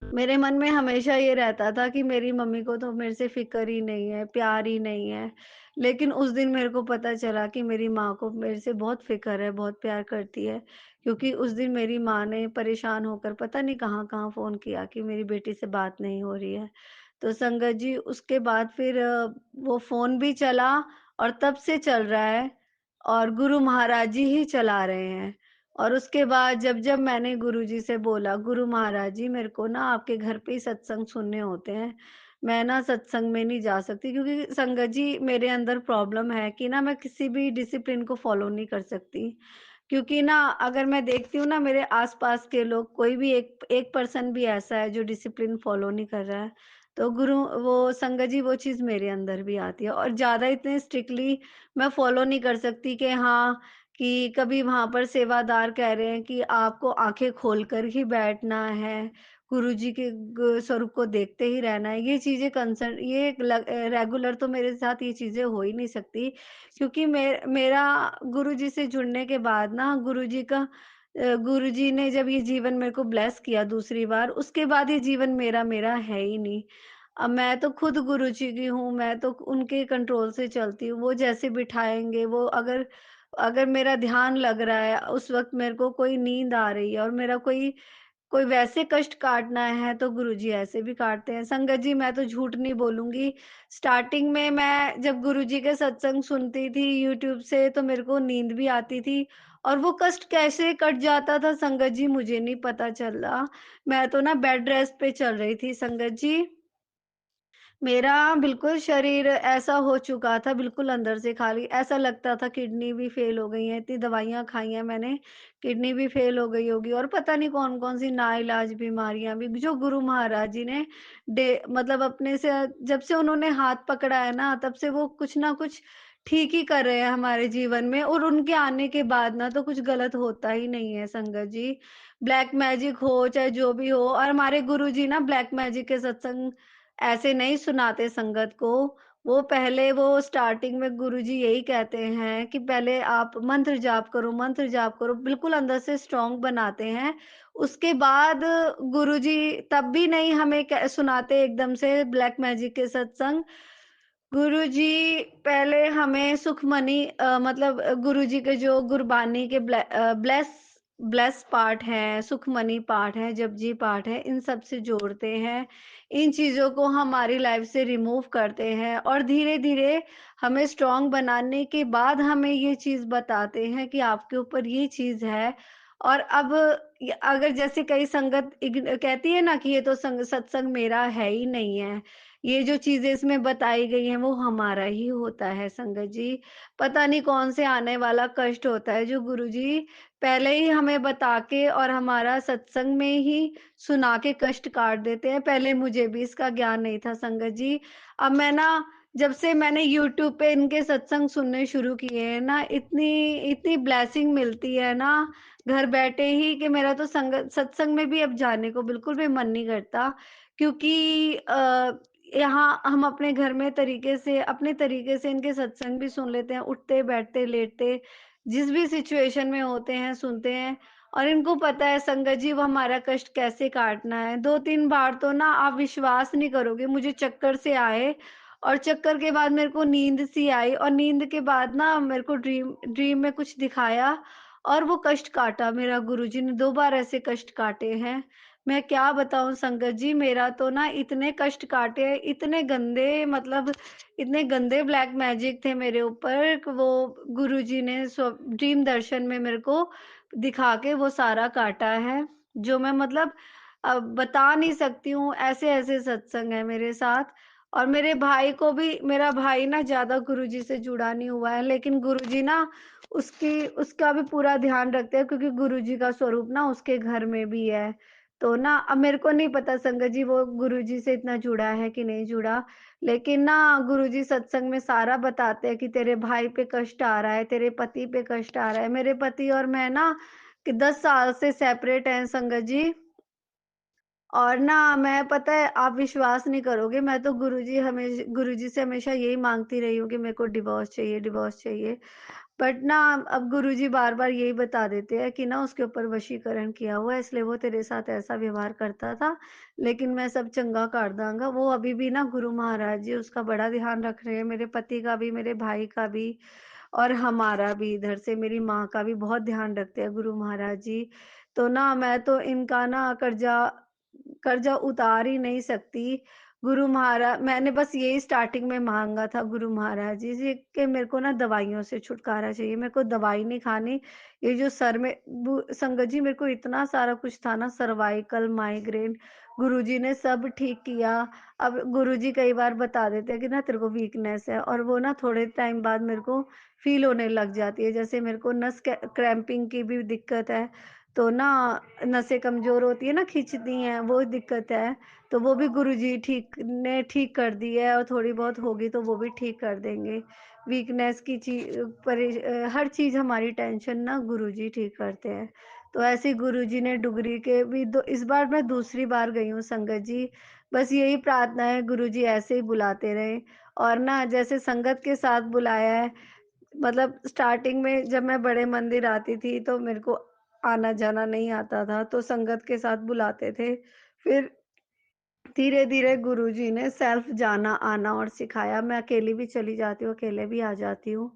मेरे मन में हमेशा ये रहता था कि मेरी मम्मी को तो मेरे से फ़िक्र ही नहीं है, प्यार ही नहीं है। लेकिन उस दिन मेरे को पता चला कि मेरी माँ को मेरे से बहुत फ़िक्र है, बहुत प्यार करती है। क्योंकि उस दिन मेरी माँ ने परेशान होकर पता नहीं कहाँ-कहाँ फ़ोन किया कि मेरी बेटी से बात नहीं हो रही है। तो संगत जी उसके बाद फिर वो फ़ोन भी चला, और तब से चल रहा है, और गुरु महाराज जी ही चला रहे हैं। और उसके बाद जब-जब मैंने गुरुजी से बोला, "गुरु महाराज जी मेरे को ना आपके घर पे ही सत्संग सुनने होते हैं, मैं ना सत्संग में नहीं जा सकती, क्योंकि संगत जी मेरे अंदर प्रॉब्लम है कि ना मैं किसी भी डिसिप्लिन को फ़ॉलो नहीं कर सकती। क्योंकि ना अगर मैं देखती हूँ ना मेरे आस-पास के लोग, कोई भी एक एक पर्सन भी ऐसा है जो डिसिप्लिन फ़ॉलो नहीं कर रहा है, तो वो संगत जी वो चीज़ मेरे अंदर भी आती है, और ज़्यादा इतने स्ट्रिक्टली मैं फ़ॉलो नहीं कर सकती कि हाँ, कि कभी वहाँ पर सेवादार कह रहे हैं कि आपको आँखें खोलकर ही बैठना है, गुरुजी के स्वरूप को देखते ही रहना है। ये चीज़ें रेगुलर तो मेरे साथ ये चीज़ें हो ही नहीं सकती, क्योंकि मेरा गुरुजी से जुड़ने के बाद ना, गुरुजी ने जब ये जीवन मेरे को ब्लेस किया दूसरी बार, उसके बाद ये जीवन मेरा मेरा है ही नहीं। अब मैं तो खुद गुरुजी की हूँ, मैं तो उनके कंट्रोल से चलती हूँ। वो जैसे बिठाएँगे, वो अगर अगर मेरा ध्यान लग रहा है, उस वक़्त मेरे को कोई नींद आ रही है और मेरा कोई कोई वैसे कष्ट काटना है, तो गुरुजी ऐसे भी काटते हैं। संगत जी मैं तो झूठ नहीं बोलूँगी, स्टार्टिंग में मैं जब गुरुजी के सत्संग सुनती थी यूट्यूब से, तो मेरे को नींद भी आती थी, और वो कष्ट कैसे कट जाता था संगत जी मुझे नहीं पता चला। मैं तो ना बेड रेस्ट पे चल रही थी संगत जी। मेरा बिल्कुल शरीर ऐसा हो चुका था, बिल्कुल अंदर से खाली, ऐसा लगता था किडनी भी फ़ेल हो गई हैं, इतनी दवाइयाँ खाई हैं मैंने, किडनी भी फ़ेल हो गई होगी, और पता नहीं कौन-कौन सी नाइलाज बीमारियाँ भी, जो गुरु महाराज जी ने मतलब अपने से जब से उन्होंने हाथ पकड़ा है ना, तब से वो कुछ ना कुछ ठीक ही कर रहे हैं हमारे जीवन में, और उनके आने के बाद ना तो कुछ गलत होता ही नहीं है संगत जी। ब्लैक मैजिक हो, चाहे जो भी हो, और हमारे गुरुजी ना ब्लैक मैजिक के सत्संग ऐसे नहीं सुनाते संगत को। वो स्टार्टिंग में गुरुजी यही कहते हैं कि पहले आप मंत्र जाप करो, बिल्कुल अंदर से स्ट्रॉन्ग बनाते हैं। उसके बाद गुरुजी तब भी नहीं हमें सुनाते एकदम से ब्लैक मैजिक के सत्संग। गुरुजी पहले हमें सुखमनी मतलब गुरुजी के जो गुरबानी के ब्लेस ब्लेस पाठ है, सुखमनी पाठ है, जपजी पाठ है, इन सब से जोड़ते हैं। इन चीज़ों को हमारी लाइफ से रिमूव करते हैं और धीरे-धीरे हमें स्ट्रॉन्ग बनाने के बाद हमें ये चीज़ बताते हैं कि आपके ऊपर ये चीज़ है। और अब अगर जैसे कई संगत कहती है ना कि ये तो सत्संग मेरा है ही नहीं है। ये जो चीज़ें इसमें बताई गई हैं वो हमारा ही होता है संगत जी। पता नहीं कौन से आने वाला कष्ट होता है जो गुरुजी पहले ही हमें बता के और हमारा सत्संग में ही सुना के कष्ट काट देते हैं। पहले मुझे भी इसका ज्ञान नहीं था संगत जी। अब मैं ना जब से मैंने यूट्यूब पे इनके सत्संग सुनने शुरू किए हैं ना, इतनी इतनी ब्लेसिंग मिलती है ना घर बैठे ही कि मेरा तो सत्संग में भी अब जाने को बिल्कुल भी मन नहीं करता। क्योंकि यहाँ हम अपने घर में अपने तरीके से इनके सत्संग भी सुन लेते हैं, उठते, बैठते, लेटते, जिस भी सिचुएशन में होते हैं, सुनते हैं। और इनको पता है संगत जी वो हमारा कष्ट कैसे काटना है। 2-3 बार तो ना आप विश्वास नहीं करोगे मुझे चक्कर से आए और चक्कर के बाद मेरे को नींद सी आई और नींद के बाद ना मेरे को ड्रीम में कुछ दिखाया और वो कष्ट काटा मेरा। गुरुजी ने 2 बार ऐसे कष्ट काटे हैं। मैं क्या बताऊँ संगत जी, मेरा तो ना इतने कष्ट काटे हैं, इतने गंदे, मतलब इतने गंदे ब्लैक मैजिक थे मेरे ऊपर कि वो गुरुजी ने ड्रीम दर्शन में मेरे को दिखा के वो सारा काटा है। जो मैं मतलब बता नहीं सकती हूँ, ऐसे-ऐसे सत्संग है मेरे साथ। और मेरे भाई को भी, मेरा भाई ना ज़्यादा गुरुजी से जुड़ा नहीं हुआ है, लेकिन गुरुजी ना उसका भी पूरा ध्यान रखते हैं क्योंकि गुरुजी का स्वरूप ना उसके घर में भी है। तो ना अब मेरे को नहीं पता संगत जी वो गुरुजी से इतना जुड़ा है कि नहीं जुड़ा, लेकिन ना गुरुजी सत्संग में सारा बताते हैं कि तेरे भाई पे कष्ट आ रहा है, तेरे पति पे कष्ट आ रहा है। मेरे पति और मैं ना कि 10 साल से सेपरेट हैं संगत जी। और ना मैं, पता है आप विश्वास नहीं करोगे, मैं तो गुरुजी से हमेशा यही माँगती रही हूँ कि मेरे को डिवोर्स चाहिए, डिवोर्स चाहिए। बट ना अब गुरुजी बार-बार यही बता देते हैं कि ना उसके ऊपर वशीकरण किया हुआ है, इसलिए वो तेरे साथ ऐसा व्यवहार करता था, लेकिन मैं सब चंगा कर दाँगा। वो अभी भी ना गुरु महाराज जी उसका बड़ा ध्यान रख रहे हैं, मेरे पति का भी, मेरे भाई का भी और हमारा भी, इधर से मेरी माँ का भी बहुत ध्यान रखते हैं गुरु महाराज जी। तो ना मैं तो इनका ना कर्जा कर्जा उतार ही नहीं सकती। मैंने बस यही स्टार्टिंग में माँगा था गुरु महाराज जी से कि मेरे को ना दवाइयों से छुटकारा चाहिए, मेरे को दवाई नहीं खानी। ये जो सर में संगत जी मेरे को इतना सारा कुछ था ना, सर्वाइकल, माइग्रेन, गुरुजी ने सब ठीक किया। अब गुरुजी कई बार बता देते हैं कि ना तेरे को वीकनेस है और वो ना थोड़े टाइम बाद मेरे को फ़ील होने लग जाती है। जैसे मेरे को नस क्रैम्पिंग की भी दिक्कत है, तो ना नसें कमज़ोर होती है ना, खींचती हैं, वो दिक्कत है। तो वो भी गुरुजी ठीक कर दी है और थोड़ी बहुत होगी तो वो भी ठीक कर देंगे। वीकनेस की हर चीज़ हमारी टेंशन ना गुरुजी ठीक करते हैं। तो ऐसे ही गुरुजी ने डुगरी के भी इस बार मैं दूसरी बार गई हूँ संगत जी। बस यही प्रार्थना है गुरुजी ऐसे ही बुलाते रहें और ना जैसे संगत के साथ बुलाया है, मतलब स्टार्टिंग में जब मैं बड़े मंदिर आती थी तो मेरे को आना-जाना नहीं आता था, तो संगत के साथ बुलाते थे। फिर धीरे-धीरे गुरुजी ने सेल्फ जाना-आना और सिखाया। मैं अकेली भी चली जाती हूँ, अकेले भी आ जाती हूँ।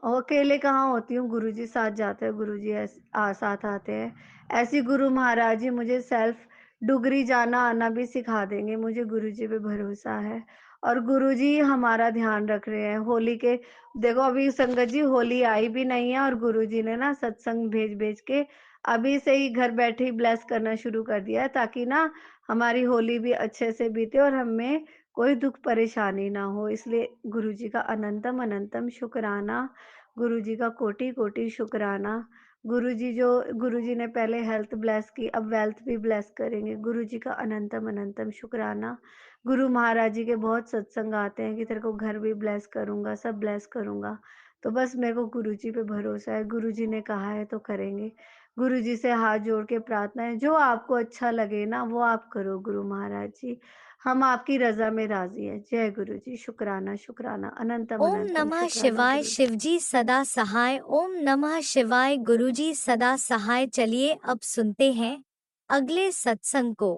और अकेले कहाँ होती हूँ, गुरुजी साथ जाते हैं, गुरुजी साथ आते हैं। ऐसे ही गुरु महाराज जी मुझे सेल्फ डुगरी जाना-आना भी सिखा देंगे, मुझे गुरुजी पे भरोसा है। और गुरुजी हमारा ध्यान रख रहे हैं। होली के देखो अभी संगत जी होली आई भी नहीं है और गुरुजी ने ना सत्संग भेज-भेज के अभी से ही घर बैठे ही ब्लेस करना शुरू कर दिया है, ताकि ना हमारी होली भी अच्छे से बीते और हमें कोई दुःख परेशानी ना हो। इसलिए गुरुजी का अनंतम अनंतम शुक्राना, गुरुजी का कोटि-कोटि शुक्राना। गुरुजी ने पहले हेल्थ ब्लेस की, अब वेल्थ भी ब्लेस करेंगे। गुरुजी का अनंतम अनंतम शुक्राना। गुरु महाराज जी के बहुत सत्संग आते हैं कि तेरे को घर भी ब्लेस करूँगा, सब ब्लेस करूँगा। तो बस मेरे को गुरुजी पे भरोसा है, गुरुजी ने कहा है तो करेंगे। गुरुजी से हाथ जोड़ के प्रार्थना है, जो आपको अच्छा लगे ना वो आप करो गुरु महाराज जी। हम आपकी रज़ा में राज़ी हैं। जय गुरु जी। शुक्राना, शुक्राना, अनंतम ओम अनंतम नमः शुक्राना शिवाय, गुरु जी। शिवजी सदा सहाय। ओम नमः शिवाय, गुरुजी सदा सहाय। चलिए अब सुनते हैं अगले सत्संग को।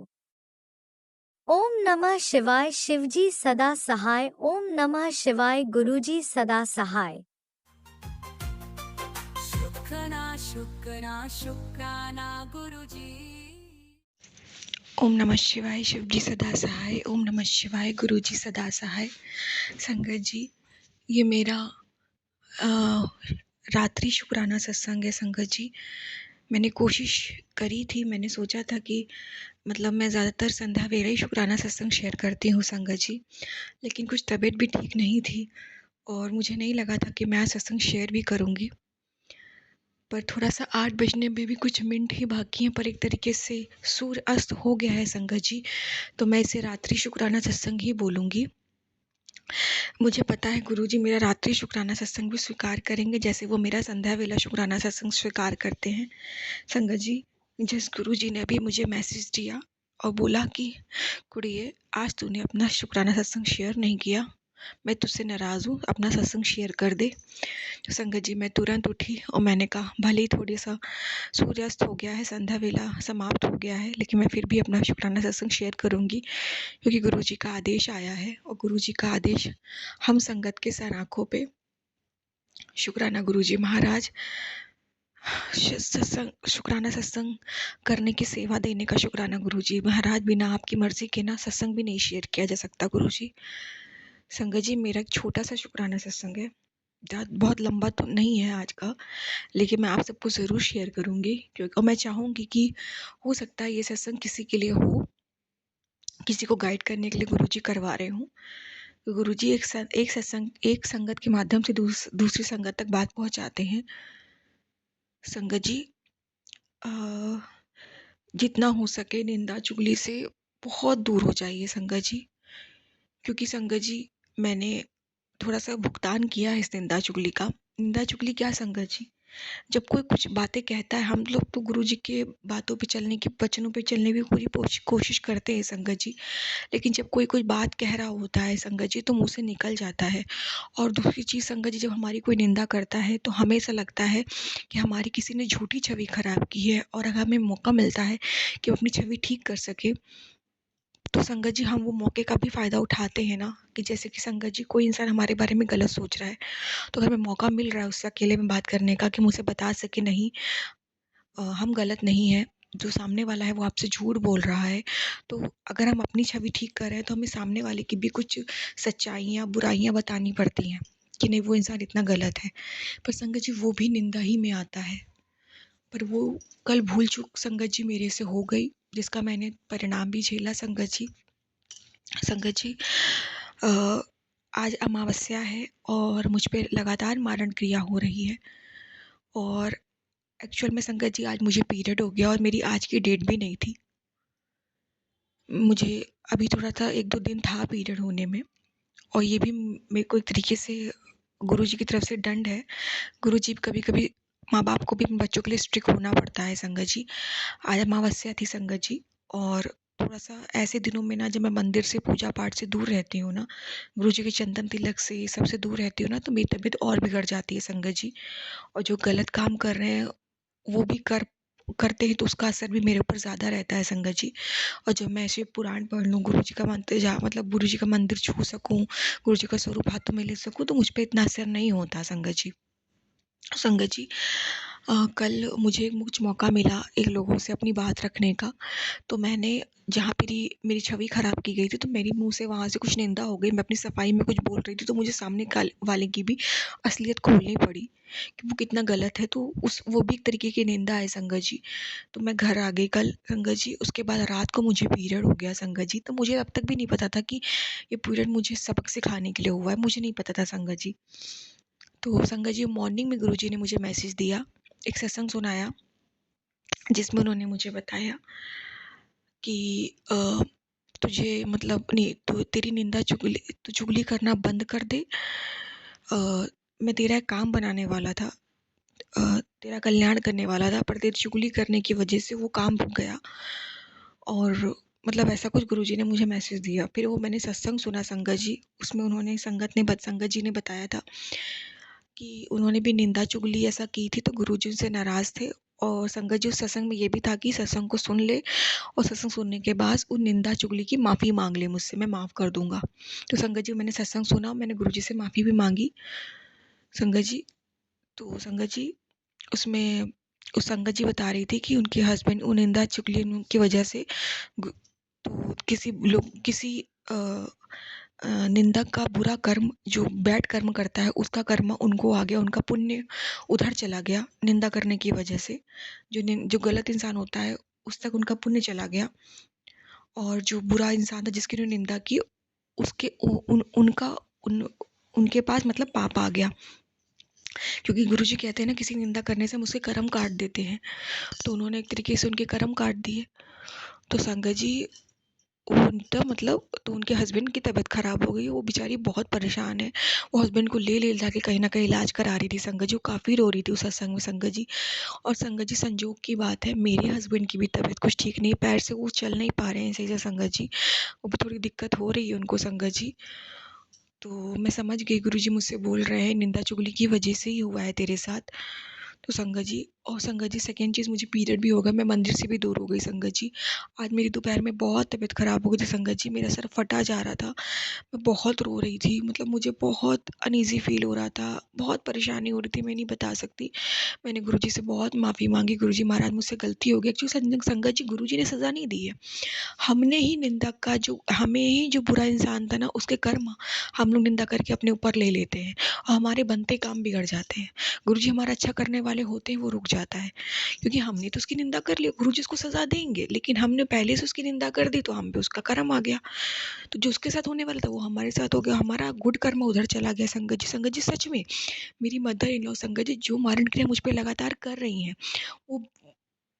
ओम नमः शिवाय, शिवजी सदा सहाय। ओम नमः शिवाय, गुरुजी सदा सहाय। सुखना शुक्राना गुरुजी। ओम नमः शिवाय। शिवजी सदा सहाय। ओम नमः शिवाय। गुरुजी सदा सहाय। संगत जी, ये मेरा रात्रि शुक्राना सत्संग है। संगत जी, मैंने कोशिश करी थी, मैंने सोचा था कि मतलब मैं ज़्यादातर संध्या वेला ही शुक्राना सत्संग शेयर करती हूँ संगत जी, लेकिन कुछ तबीयत भी ठीक नहीं थी और मुझे नहीं लगा था कि मैं आज सत्संग शेयर भी करूँगी। पर थोड़ा सा 8 बजने में भी कुछ मिनट ही बाकी हैं, पर एक तरीके से सूर्य अस्त हो गया है संगत जी, तो मैं इसे रात्रि शुक्राना सत्संग ही बोलूँगी। मुझे पता है गुरुजी मेरा रात्रि शुक्राना सत्संग भी स्वीकार करेंगे, जैसे वो मेरा संध्या वेला शुक्राना सत्संग स्वीकार करते हैं। संगत जी, जिस गुरुजी ने अभी मुझे मैसेज दिया और बोला कि कुड़िए आज तूने अपना शुक्राना सत्संग शेयर नहीं किया, मैं तुझसे नाराज़ हूँ, अपना सत्संग शेयर कर दे। तो संगत जी, मैं तुरंत उठी और मैंने कहा भले ही थोड़ी सा सूर्यास्त हो गया है, संध्या वेला समाप्त हो गया है, लेकिन मैं फिर भी अपना शुक्राना सत्संग शेयर करूँगी, क्योंकि गुरुजी का आदेश आया है और गुरुजी का आदेश हम संगत के सर आँखों पे। शुक्राना गुरुजी महाराज, सत्संग शुक्राना सत्संग करने की सेवा देने का शुक्राना गुरुजी महाराज। बिना आपकी मर्जी के ना सत्संग भी नहीं शेयर किया जा सकता गुरुजी। संगत जी, मेरा एक छोटा सा शुक्राना सत्संग है, बहुत लंबा तो नहीं है आज का, लेकिन मैं आप सबको ज़रूर शेयर करूँगी, क्योंकि मैं चाहूँगी कि हो सकता है ये सत्संग किसी के लिए हो, किसी को गाइड करने के लिए गुरुजी करवा रहे हूँ। तो गुरुजी एक सत्संग एक संगत के माध्यम से दूसरी संगत तक बात पहुँचाते हैं। संगत जी, जितना हो सके निंदा चुगली से बहुत दूर हो जाइए संगत जी, क्योंकि संगत जी मैंने थोड़ा सा भुगतान किया है इस निंदा चुगली का। निंदा चुगली क्या संगत जी, जब कोई कुछ बातें कहता है, हम लोग तो गुरुजी के बातों पे चलने की, वचनों पे चलने की पूरी कोशिश करते हैं संगत जी, लेकिन जब कोई बात कह रहा होता है संगत जी तो मुँह से निकल जाता है। और दूसरी चीज़ संगत जी, जब हमारी कोई निंदा करता है तो हमें ऐसा लगता है कि हमारी किसी ने झूठी छवि खराब की है, और अगर हमें मौका मिलता है कि हम अपनी छवि ठीक कर सके, तो संगत जी हम वो मौके का भी फ़ायदा उठाते हैं ना। कि जैसे कि संगत जी कोई इंसान हमारे बारे में गलत सोच रहा है, तो अगर हमें मौका मिल रहा है उससे अकेले में बात करने का कि मुझे बता सके नहीं, हम गलत नहीं हैं, जो सामने वाला है वो आपसे झूठ बोल रहा है, तो अगर हम अपनी छवि ठीक कर रहे हैं तो हमें सामने वाले की भी कुछ सच्चाइयाँ बुराइयाँ बतानी पड़ती हैं कि नहीं वो इंसान इतना गलत है। पर संगत जी वो भी निंदा ही में आता है। पर वो कल भूल चूक संगत जी मेरे से हो गई, जिसका मैंने परिणाम भी झेला संगत जी। संगत जी, आज अमावस्या है और मुझ पे लगातार मारण क्रिया हो रही है, और एक्चुअल में संगत जी आज मुझे पीरियड हो गया और मेरी आज की डेट भी नहीं थी। मुझे अभी थोड़ा सा 1-2 दिन था पीरियड होने में, और ये भी मेरे को एक तरीके से गुरुजी की तरफ से दंड है। गुरुजी कभी-कभी माँ बाप को भी बच्चों के लिए स्ट्रिक्ट होना पड़ता है संगत जी। आज अमावस्या थी संगत जी, और थोड़ा सा ऐसे दिनों में ना जब मैं मंदिर से पूजा पाठ से दूर रहती हूँ ना, गुरुजी के चंदन तिलक से सबसे दूर रहती हूँ ना, तो मेरी तबीयत और बिगड़ जाती है संगत जी। और जो गलत काम कर रहे हैं वो भी करते हैं तो उसका असर भी मेरे ऊपर ज़्यादा रहता है संगत जी। और जब मैं ऐसे पुराण पढ़ लूँ, गुरुजी का मंत्र मतलब गुरुजी का मंदिर छू सकूँ, गुरुजी का स्वरूप हाथों में ले सकूँ, तो मुझ पे इतना असर नहीं होता संगत जी। संगत जी, कल मुझे कुछ मौका मिला एक लोगों से अपनी बात रखने का, तो मैंने जहाँ मेरी छवि ख़राब की गई थी, तो मेरी मुँह से वहाँ से कुछ निंदा हो गई। मैं अपनी सफाई में कुछ बोल रही थी, तो मुझे सामने वाले की भी असलियत खोलनी पड़ी कि वो कितना गलत है, तो वो भी एक तरीके की निंदा है संगत जी। तो मैं घर आ गई कल संगत जी, उसके बाद रात को मुझे पीरियड हो गया संगत जी, तो मुझे अब तक भी नहीं पता था कि ये पीरियड मुझे सबक सिखाने के लिए हुआ है, मुझे नहीं पता था संगत जी। तो संगत जी मॉर्निंग में गुरुजी ने मुझे मैसेज दिया, एक सत्संग सुनाया, जिसमें उन्होंने मुझे बताया कि तुझे मतलब नहीं, तो तेरी निंदा चुगली करना बंद कर दे। मैं तेरा एक काम बनाने वाला था, तेरा कल्याण करने वाला था, पर तेरी चुगली करने की वजह से वो काम रुक गया। और मतलब ऐसा कुछ गुरुजी ने मुझे मैसेज दिया। फिर वो मैंने सत्संग सुना संगत जी, उसमें संगत जी ने बताया था कि उन्होंने भी निंदा चुगली ऐसा की थी, तो गुरुजी उनसे नाराज़ थे। और संगत जी उस सत्संग में ये भी था कि सत्संग को सुन ले, और सत्संग सुनने के बाद उन निंदा चुगली की माफ़ी मांग ले मुझसे, मैं माफ़ कर दूंगा। तो संगत जी मैंने सत्संग सुना, मैंने गुरुजी से माफ़ी भी मांगी संगत जी। तो संगत जी उसमें उस संगत जी बता रही थी कि उनके हस्बैंड वो निंदा चुगली की वजह से तो किसी निंदक का बुरा कर्म जो बैड कर्म करता है उसका कर्म उनको आ गया, उनका पुण्य उधर चला गया निंदा करने की वजह से। जो गलत इंसान होता है उस तक उनका पुण्य चला गया, और जो बुरा इंसान था जिसकी उन्होंने निंदा की उसके उनके पास मतलब पाप आ गया। क्योंकि गुरुजी कहते हैं ना, किसी निंदा करने से हम उसके कर्म काट देते हैं, तो उन्होंने एक तरीके से उनके कर्म काट दिए। तो संगत जी उनका मतलब तो उनके हस्बैंड की तबीयत खराब हो गई, वो बेचारी बहुत परेशान है। वो हस्बैंड को ले जाके कहीं ना कहीं इलाज करा रही थी संगत जी, वो काफ़ी रो रही थी उस सत्संग में संगत जी। और संगत जी संजोग की बात है, मेरे हस्बैंड की भी तबीयत कुछ ठीक नहीं है, पैर से वो चल नहीं पा रहे हैं सही से संगत जी, वो भी थोड़ी दिक्कत हो रही है उनको संगत जी। तो मैं समझ गई गुरुजी मुझसे बोल रहे हैं निंदा चुगली की वजह से ही हुआ है तेरे साथ। तो संगत जी, और संगत जी सेकंड चीज़, मुझे पीरियड भी हो गया, मैं मंदिर से भी दूर हो गई संगत जी। आज मेरी दोपहर में बहुत तबीयत ख़राब हो गई थी संगत जी, मेरा सर फटा जा रहा था, मैं बहुत रो रही थी, मतलब मुझे बहुत अनईज़ी फ़ील हो रहा था, बहुत परेशानी हो रही थी, मैं नहीं बता सकती। मैंने गुरुजी से बहुत माफ़ी मांगी, गुरुजी महाराज मुझसे गलती हो गई। एक्चुअली संगत जी गुरुजी ने सज़ा नहीं दी है, हमने ही निंदा का जो हमें ही जो बुरा इंसान था ना उसके कर्म हम लोग निंदा करके अपने ऊपर ले लेते हैं, और हमारे बनते काम बिगड़ जाते हैं। गुरुजी हमारा अच्छा करने वाले होते हैं, वो रुक जाता है, क्योंकि हमने तो उसकी निंदा कर ली, गुरुजी उसको सजा देंगे, लेकिन हमने पहले से उसकी निंदा कर दी तो हम पे उसका कर्म आ गया। तो जो उसके साथ होने वाला था वो हमारे साथ हो गया, हमारा गुड कर्म उधर चला गया संगत जी। संगत जी सच में मेरी मदर इन लॉ संगत जी जो मारण क्रिया मुझ पे लगातार कर रही हैं, वो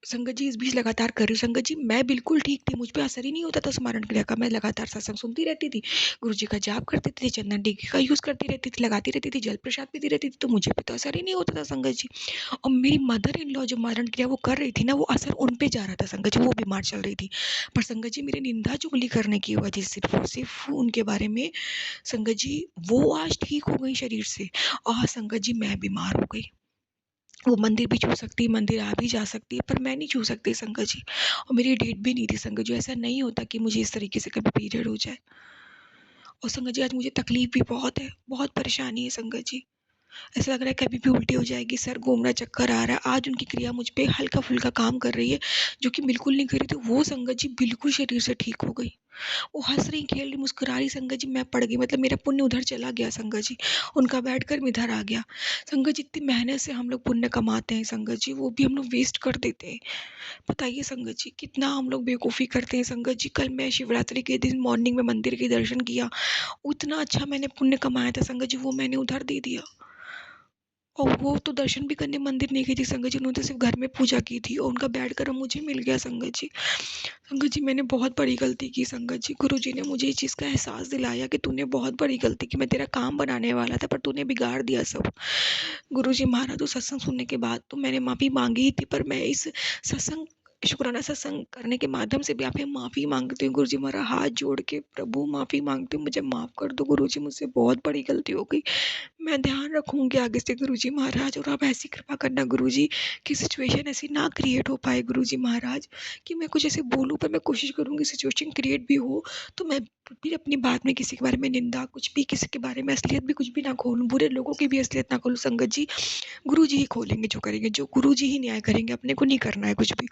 संगत जी इस बीच लगातार कर रही हूँ संगत जी, मैं बिल्कुल ठीक थी, मुझ पे असर ही नहीं होता था स्मरण क्रिया का, मैं लगातार सत्संग सुनती रहती थी, गुरुजी का जाप करती थी, चंदन टीके का यूज़ करती रहती थी, लगाती रहती थी, जल प्रसाद पीती रहती थी, तो मुझे पे तो असर ही नहीं होता था संगत जी। और मेरी मदर इन लॉ जो मारण क्रिया वो कर रही थी ना, वो असर उन पे जा रहा था संगत जी, वो बीमार चल रही थी। पर संगत जी मेरे निंदा चुगली करने की वजह से सिर्फ और सिर्फ उनके बारे में संगत जी वो आज ठीक हो गई शरीर से, और संगत जी मैं बीमार हो गई। वो मंदिर भी छू सकती, मंदिर आ भी जा सकती है, पर मैं नहीं छू सकती संगत जी, और मेरी डेट भी नहीं थी संगत जी, ऐसा नहीं होता कि मुझे इस तरीके से कभी पीरियड हो जाए। और संगत जी आज मुझे तकलीफ भी बहुत है, बहुत परेशानी है संगत जी, ऐसा लग रहा है कभी भी उल्टी हो जाएगी, सर घूमना, चक्कर आ रहा है। आज उनकी क्रिया मुझ पे हल्का फुल्का काम कर रही है, जो कि बिल्कुल नहीं कर रही थी, वो संगत जी बिल्कुल शरीर से ठीक हो गई। वो हंस रही, खेल रही, मुस्कुरा रही संगत जी, मैं पड़ गई, मतलब मेरा पुण्य उधर चला गया संगत जी, उनका बैठ कर इधर आ गया। संगत जी इतनी मेहनत से हम लोग पुण्य कमाते हैं संगत जी, वो भी हम लोग वेस्ट कर देते हैं। बताइए संगत जी कितना हम लोग बेवकूफ़ी करते हैं संगत जी। कल मैं शिवरात्रि के दिन मॉर्निंग में मंदिर के दर्शन किया, उतना अच्छा मैंने पुण्य कमाया था संगत जी, वो मैंने उधर दे दिया। और वो तो दर्शन भी करने मंदिर नहीं गई थी संगत जी, उन्होंने तो सिर्फ घर में पूजा की थी, और उनका बेड कर्म मुझे मिल गया संगत जी। संगत जी मैंने बहुत बड़ी गलती की संगत जी, गुरुजी ने मुझे इस चीज़ का एहसास दिलाया कि तूने बहुत बड़ी गलती की, मैं तेरा काम बनाने वाला था पर तूने बिगाड़ दिया सब। गुरुजी महाराज तो सत्संग सुनने के बाद तो मैंने माफ़ी मांगी ही थी, पर मैं इस सत्संग शुक्राना सत्संग करने के माध्यम से भी आपसे माफ़ी मांगती हूँ गुरुजी महाराज, हाथ जोड़ के प्रभु माफ़ी मांगती हूँ, मुझे माफ़ कर दो गुरुजी, मुझसे बहुत बड़ी गलती हो गई, मैं ध्यान रखूँगी आगे से गुरुजी महाराज। और आप ऐसी कृपा करना गुरुजी कि सिचुएशन ऐसी ना क्रिएट हो पाए गुरुजी महाराज, कि मैं कुछ ऐसे बोलूँ, पर मैं कोशिश करूँगी सिचुएशन क्रिएट भी हो तो मैं फिर अपनी बात में किसी के बारे में निंदा, कुछ भी किसी के बारे में असलियत भी कुछ भी ना खोलूँ, बुरे लोगों की भी असलियत ना खोलूँ संगत जी। गुरुजी ही खोलेंगे जो करेंगे, जो गुरुजी ही न्याय करेंगे, अपने को नहीं करना है कुछ भी।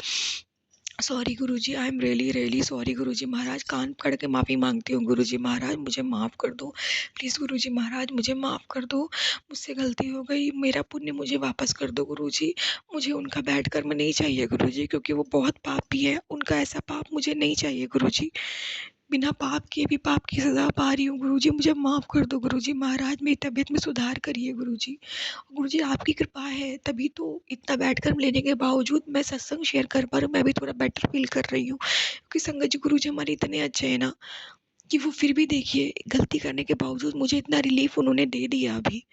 Sorry Guruji, I am really sorry Guruji Maharaj, कान पकड़ के माफ़ी मांगती हूँ गुरुजी महाराज, मुझे माफ़ कर दो प्लीज़ गुरुजी महाराज, मुझे माफ़ कर दो, मुझसे गलती हो गई, मेरा पुण्य मुझे वापस कर दो गुरुजी, मुझे उनका बैड कर्म नहीं चाहिए गुरुजी, क्योंकि वो बहुत पापी है, उनका ऐसा पाप मुझे नहीं चाहिए गुरुजी, बिना पाप किए भी पाप की सज़ा पा रही हूँ गुरुजी, मुझे माफ़ कर दो गुरुजी महाराज, मेरी तबीयत में सुधार करिए गुरुजी। गुरुजी आपकी कृपा है तभी तो इतना बैठ कर लेने के बावजूद मैं सत्संग शेयर कर पा रही हूँ, मैं भी थोड़ा बेटर फील कर रही हूँ, क्योंकि संगत जी गुरुजी हमारे इतने अच्छे हैं ना, कि वो फिर भी देखिए गलती करने के बावजूद मुझे इतना रिलीफ उन्होंने दे दिया अभी,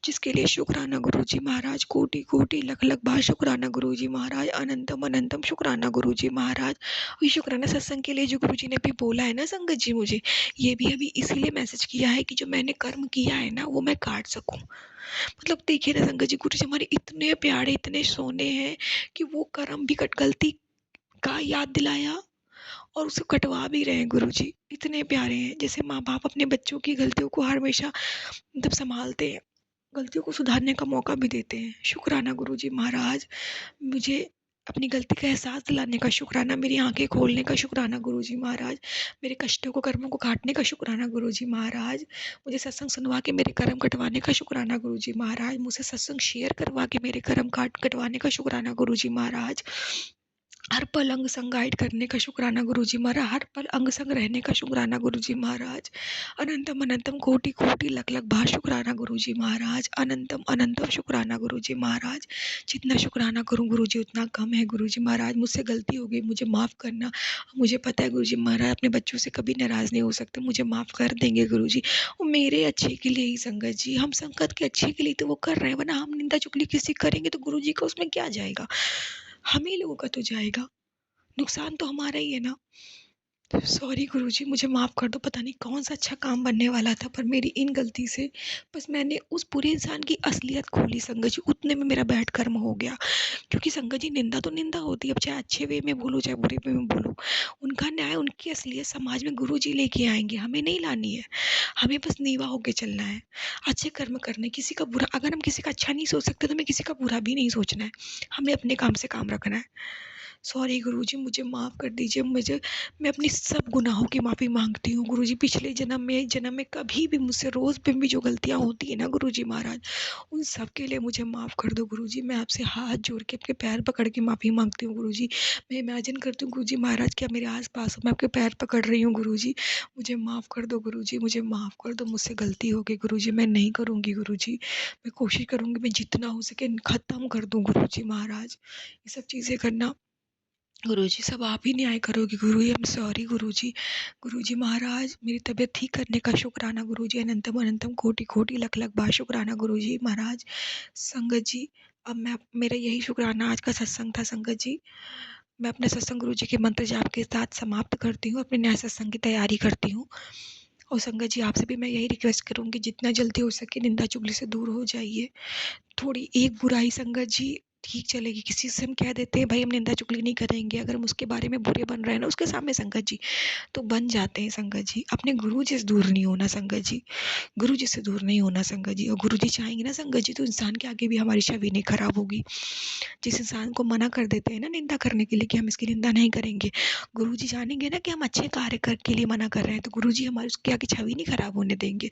जिसके लिए शुक्राना गुरुजी महाराज, कोटि कोटि लख लख बार शुक्राना गुरुजी महाराज, अनंतम अनंतम शुक्राना गुरुजी महाराज। और ये शुक्राना सत्संग के लिए जो गुरुजी ने अभी बोला है ना संगत जी, मुझे ये भी अभी इसीलिए मैसेज किया है कि जो मैंने कर्म किया है ना वो मैं काट सकूं। मतलब देखिए ना संगत जी, गुरुजी हमारे इतने प्यारे, इतने सोने हैं कि वो कर्म भी गलती का याद दिलाया और उसे कटवा भी रहे हैं गुरुजी, इतने प्यारे हैं, जैसे माँ बाप अपने बच्चों की गलतियों को हमेशा मतलब संभालते हैं, गलतियों को सुधारने का मौका भी देते हैं। शुक्राना गुरुजी महाराज, मुझे अपनी गलती का एहसास दिलाने का शुक्राना, मेरी आंखें खोलने का शुक्राना गुरुजी महाराज, मेरे कष्टों को कर्मों को काटने का शुक्राना गुरुजी महाराज, मुझे सत्संग सुनवा के मेरे कर्म कटवाने का शुक्राना गुरुजी महाराज, मुझसे सत्संग शेयर करवा के मेरे कर्म कटवाने का शुक्राना गुरुजी महाराज, हर पल अंग संग गाइड करने का शुक्राना गुरुजी महाराज, हर पल अंग संग रहने का शुक्राना गुरुजी महाराज, अनंतम अनंतम कोटि कोटि लख लख बार शुक्राना गुरुजी महाराज, अनंतम अनंतम शुक्राना गुरुजी महाराज। जितना शुक्राना करूं गुरुजी उतना कम है गुरुजी महाराज, मुझसे गलती हो गई, मुझे माफ़ करना। मुझे पता है गुरुजी महाराज अपने बच्चों से कभी नाराज़ नहीं हो सकते, मुझे माफ़ कर देंगे गुरुजी, वो मेरे अच्छे के लिए ही संगत जी, हम संगत के अच्छे के लिए तो वो कर रहे हैं, वरना हम निंदा चुगली किसी करेंगे तो गुरुजी का उसमें क्या जाएगा, हम ही लोगों का तो जाएगा, नुकसान तो हमारा ही है ना। सॉरी गुरुजी, मुझे माफ़ कर दो, पता नहीं कौन सा अच्छा काम बनने वाला था, पर मेरी इन गलती से बस मैंने उस बुरे इंसान की असलियत खोली संगत जी, उतने में मेरा बैड कर्म हो गया। क्योंकि संगत जी निंदा तो निंदा होती है, अब चाहे अच्छे वे में बोलो चाहे बुरे वे में बोलो, उनका न्याय उनकी असलियत समाज में गुरुजी लेके आएंगे, हमें नहीं लानी है, हमें बस नीवा होके चलना है, अच्छे कर्म करने, किसी का बुरा, अगर हम किसी का अच्छा नहीं सोच सकते तो हमें किसी का बुरा भी नहीं सोचना है, हमें अपने काम से काम रखना है। सॉरी गुरुजी, मुझे माफ़ कर दीजिए, मैं अपनी सब गुनाहों की माफ़ी मांगती हूँ गुरुजी, पिछले जन्म में कभी भी मुझसे रोज़ में भी जो गलतियाँ होती है ना गुरुजी महाराज, उन सब के लिए मुझे माफ़ कर दो गुरुजी, मैं आपसे हाथ जोड़ के आपके पैर पकड़ के माफ़ी मांगती हूँ गुरुजी। मैं इमेजिन करती हूँ गुरुजी महाराज कि आप मेरे आस-पास हो, मैं आपके पैर पकड़ रही हूँ गुरुजी, मुझे माफ़ कर दो गुरुजी, मुझे माफ़ कर दो, मुझसे गलती हो गई गुरुजी, मैं नहीं करूँगी गुरुजी, मैं कोशिश करूँगी मैं जितना हो सके ख़त्म कर दूँ गुरुजी महाराज, ये सब चीज़ें करना गुरुजी सब आप ही न्याय करोगे गुरुजी, आई एम सॉरी गुरुजी। गुरुजी महाराज मेरी तबीयत ठीक करने का शुक्राना गुरुजी, अनंतम अनंतम कोटि कोटि लख लख बार शुक्राना गुरुजी महाराज। संगत जी, अब मैं मेरा यही शुक्राना आज का सत्संग था संगत जी, मैं अपने सत्संग गुरुजी के मंत्र जाप के साथ समाप्त करती हूँ, अपने न्याय सत्संग की तैयारी करती हूँ। और संगत जी आपसे भी मैं यही रिक्वेस्ट करूँगी, जितना जल्दी हो सके निंदा चुगली से दूर हो जाइए। थोड़ी एक बुराई संगत जी ठीक चलेगी, किसी से हम कह देते हैं भाई हम निंदा चुगली नहीं करेंगे, अगर हम उसके बारे में बुरे बन रहे हैं ना उसके सामने संगत जी, तो बन जाते हैं संगत जी, अपने गुरु जी से दूर नहीं होना संगत जी, गुरु जी से दूर नहीं होना संगत जी, और गुरु जी चाहेंगे ना संगत जी तो इंसान के आगे भी हमारी छवि नहीं खराब होगी। जिस इंसान को मना कर देते हैं ना निंदा करने के लिए कि हम इसकी निंदा नहीं करेंगे, गुरु जी जानेंगे ना कि हम अच्छे कार्य के लिए मना कर रहे हैं, तो गुरु जी हमारी उसके आगे छवि नहीं खराब होने देंगे।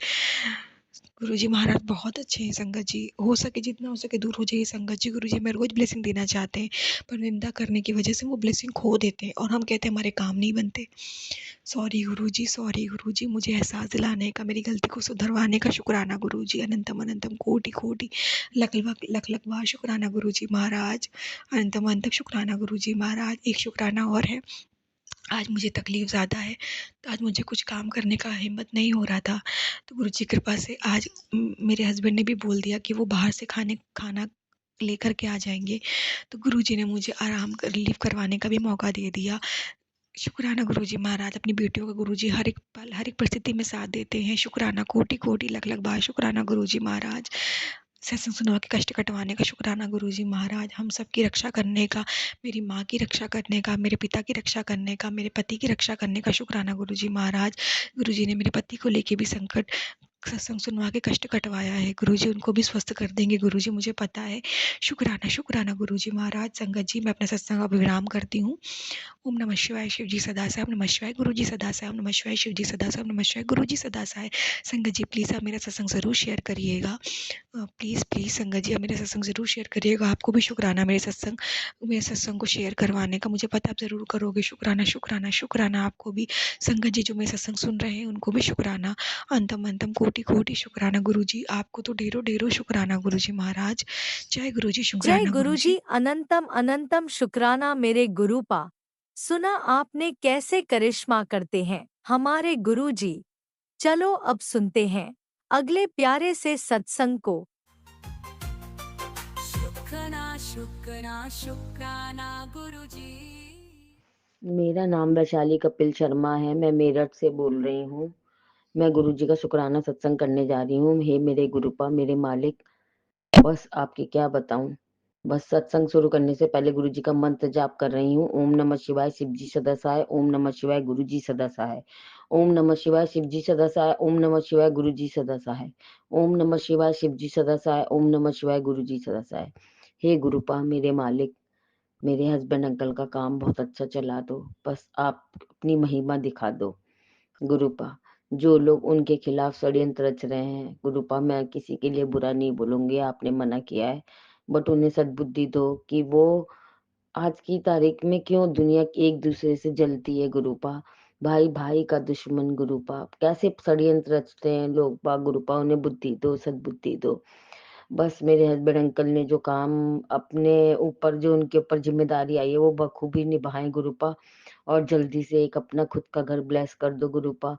गुरुजी महाराज बहुत अच्छे हैं संगत जी, हो सके जितना हो सके दूर हो जाइए संगत जी, गुरुजी हमें रोज़ ब्लेसिंग देना चाहते हैं, पर निंदा करने की वजह से वो ब्लेसिंग खो देते हैं और हम कहते हैं हमारे काम नहीं बनते। सॉरी गुरुजी, मुझे एहसास दिलाने का, मेरी गलती को सुधरवाने का शुक्राना गुरुजी, अनंतम अनंतम कोटि कोटि लख लख लख बार शुक्राना गुरुजी महाराज, अनंतम अनंतम शुक्राना गुरुजी महाराज। एक शुक्राना और है, आज मुझे तकलीफ़ ज़्यादा है, तो आज मुझे कुछ काम करने का हिम्मत नहीं हो रहा था, तो गुरुजी की कृपा से आज मेरे हस्बैंड ने भी बोल दिया कि वो बाहर से खाना लेकर के आ जाएँगे, तो गुरुजी ने मुझे आराम कर रिलीफ़ करवाने का भी मौका दे दिया। शुक्राना गुरुजी महाराज, अपनी बेटियों का गुरुजी हर एक पल हर एक परिस्थिति में साथ देते हैं, शुक्राना कोटि कोटि लख लख बार शुक्राना गुरुजी महाराज। सत्संग सुनवा के कष्ट कटवाने का शुक्राना गुरुजी महाराज, हम सबकी रक्षा करने का, मेरी माँ की रक्षा करने का, मेरे पिता की रक्षा करने का, मेरे पति की रक्षा करने का शुक्राना गुरुजी महाराज। गुरुजी ने मेरे पति को लेके भी संकट सत्संग सुनवा के कष्ट कटवाया है, गुरुजी उनको भी स्वस्थ कर देंगे गुरुजी, मुझे पता है। शुक्राना गुरुजी महाराज। संगत जी मैं अपना सत्संग अब विराम करती हूँ। ओम नमः शिवाय, शिव जी सदा साहेब नमः शिवाय, गुरु जी सदा साहेब नमः शिवाय, शिव जी सदा साहेब नमः शिवाय, गुरु जी सदा साहेब। संगत जी प्लीज़ आप मेरा सत्संग ज़रूर शेयर करिएगा, प्लीज़ संगत जी आप मेरा सत्संग ज़रूर शेयर करिएगा। आपको भी शुक्राना मेरे सत्संग को शेयर करवाने का, मुझे पता आप ज़रूर करोगे। शुक्राना आपको भी। संगत जी जो मेरे सत्संग सुन रहे हैं उनको भी शुक्राना, अंतम कोटि कोटि शुक्राना गुरु जी, आपको तो ढेरों शुक्राना गुरु जी महाराज। जय गुरु जी, जय शुक्राना गुरु जी। गुरुजी, अनंतम अनंतम शुक्राना मेरे गुरुपा। सुना आपने कैसे करिश्मा करते हैं हमारे गुरुजी। चलो अब सुनते हैं अगले प्यारे से सत्संग को। शुक्राना गुरुजी। मेरा नाम वैशाली कपिल शर्मा है, मैं मेरठ से बोल रही हूँ। मैं गुरुजी का शुक्राना सत्संग करने जा रही हूँ। हे मेरे गुरुपा, मेरे मालिक, बस आपकी क्या बताऊं। बस सत्संग शुरू करने से पहले गुरुजी का मंत्र जाप कर रही हूँ। ओम नमः शिवाय, शिव जी सदा सहाय। ओम नमः शिवाय, गुरु जी सदा सहाय। ओम नमः शिवाय शिवजी सदा सहाय। ओम नमः शिवाय गुरुजी सदा सहाय। ओम नमः शिवाय शिवजी सदा सहाय। ओम नमः शिवाय गुरुजी सदा सहाय। हे गुरुपा मेरे मालिक, मेरे हस्बैंड अंकल का काम बहुत अच्छा चला दो, बस आप अपनी महिमा दिखा दो गुरुपा। जो लोग उनके खिलाफ षड्यंत्र रच रहे हैं गुरुपा, मैं किसी के लिए बुरा नहीं बोलूंगी, आपने मना किया है, बट उन्हें सद्बुद्धि दो कि वो आज की तारीख में क्यों दुनिया एक दूसरे से जलती है गुरुपा। भाई भाई का दुश्मन गुरुपा, कैसे षड्यंत्र रचते हैं लोग बा गुरुपा, उन्हें बुद्धि दो, सद्बुद्धि दो। बस मेरे हस्बैंड अंकल ने जो काम अपने ऊपर, जो उनके ऊपर जिम्मेदारी आई है, वो बखूबी निभाएं गुरुपा, और जल्दी से एक अपना खुद का घर ब्लेस कर दो गुरुपा,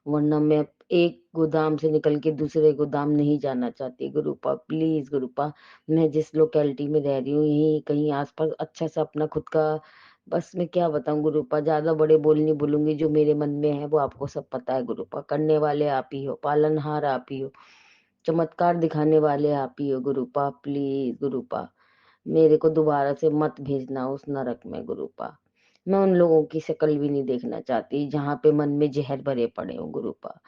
वरना मैं एक गोदाम से निकल के दूसरे गोदाम नहीं जाना चाहती गुरुपा, प्लीज गुरुपा। मैं जिस लोकेलिटी में रह रही हूँ यही कहीं आसपास अच्छा सा अपना खुद का, बस मैं क्या बताऊं गुरुपा, ज्यादा बड़े बोल नहीं बोलूंगी, जो मेरे मन में है वो आपको सब पता है गुरुपा। करने वाले आप ही हो, पालनहार आप ही हो, चमत्कार दिखाने वाले आप ही हो गुरुपा, प्लीज गुरुपा। मेरे को दोबारा से मत भेजना उस नरक में गुरुपा। मैं उन लोगों की शक्ल भी नहीं देखना चाहती जहाँ पे मन में जहर भरे पड़े हो गुरुपा।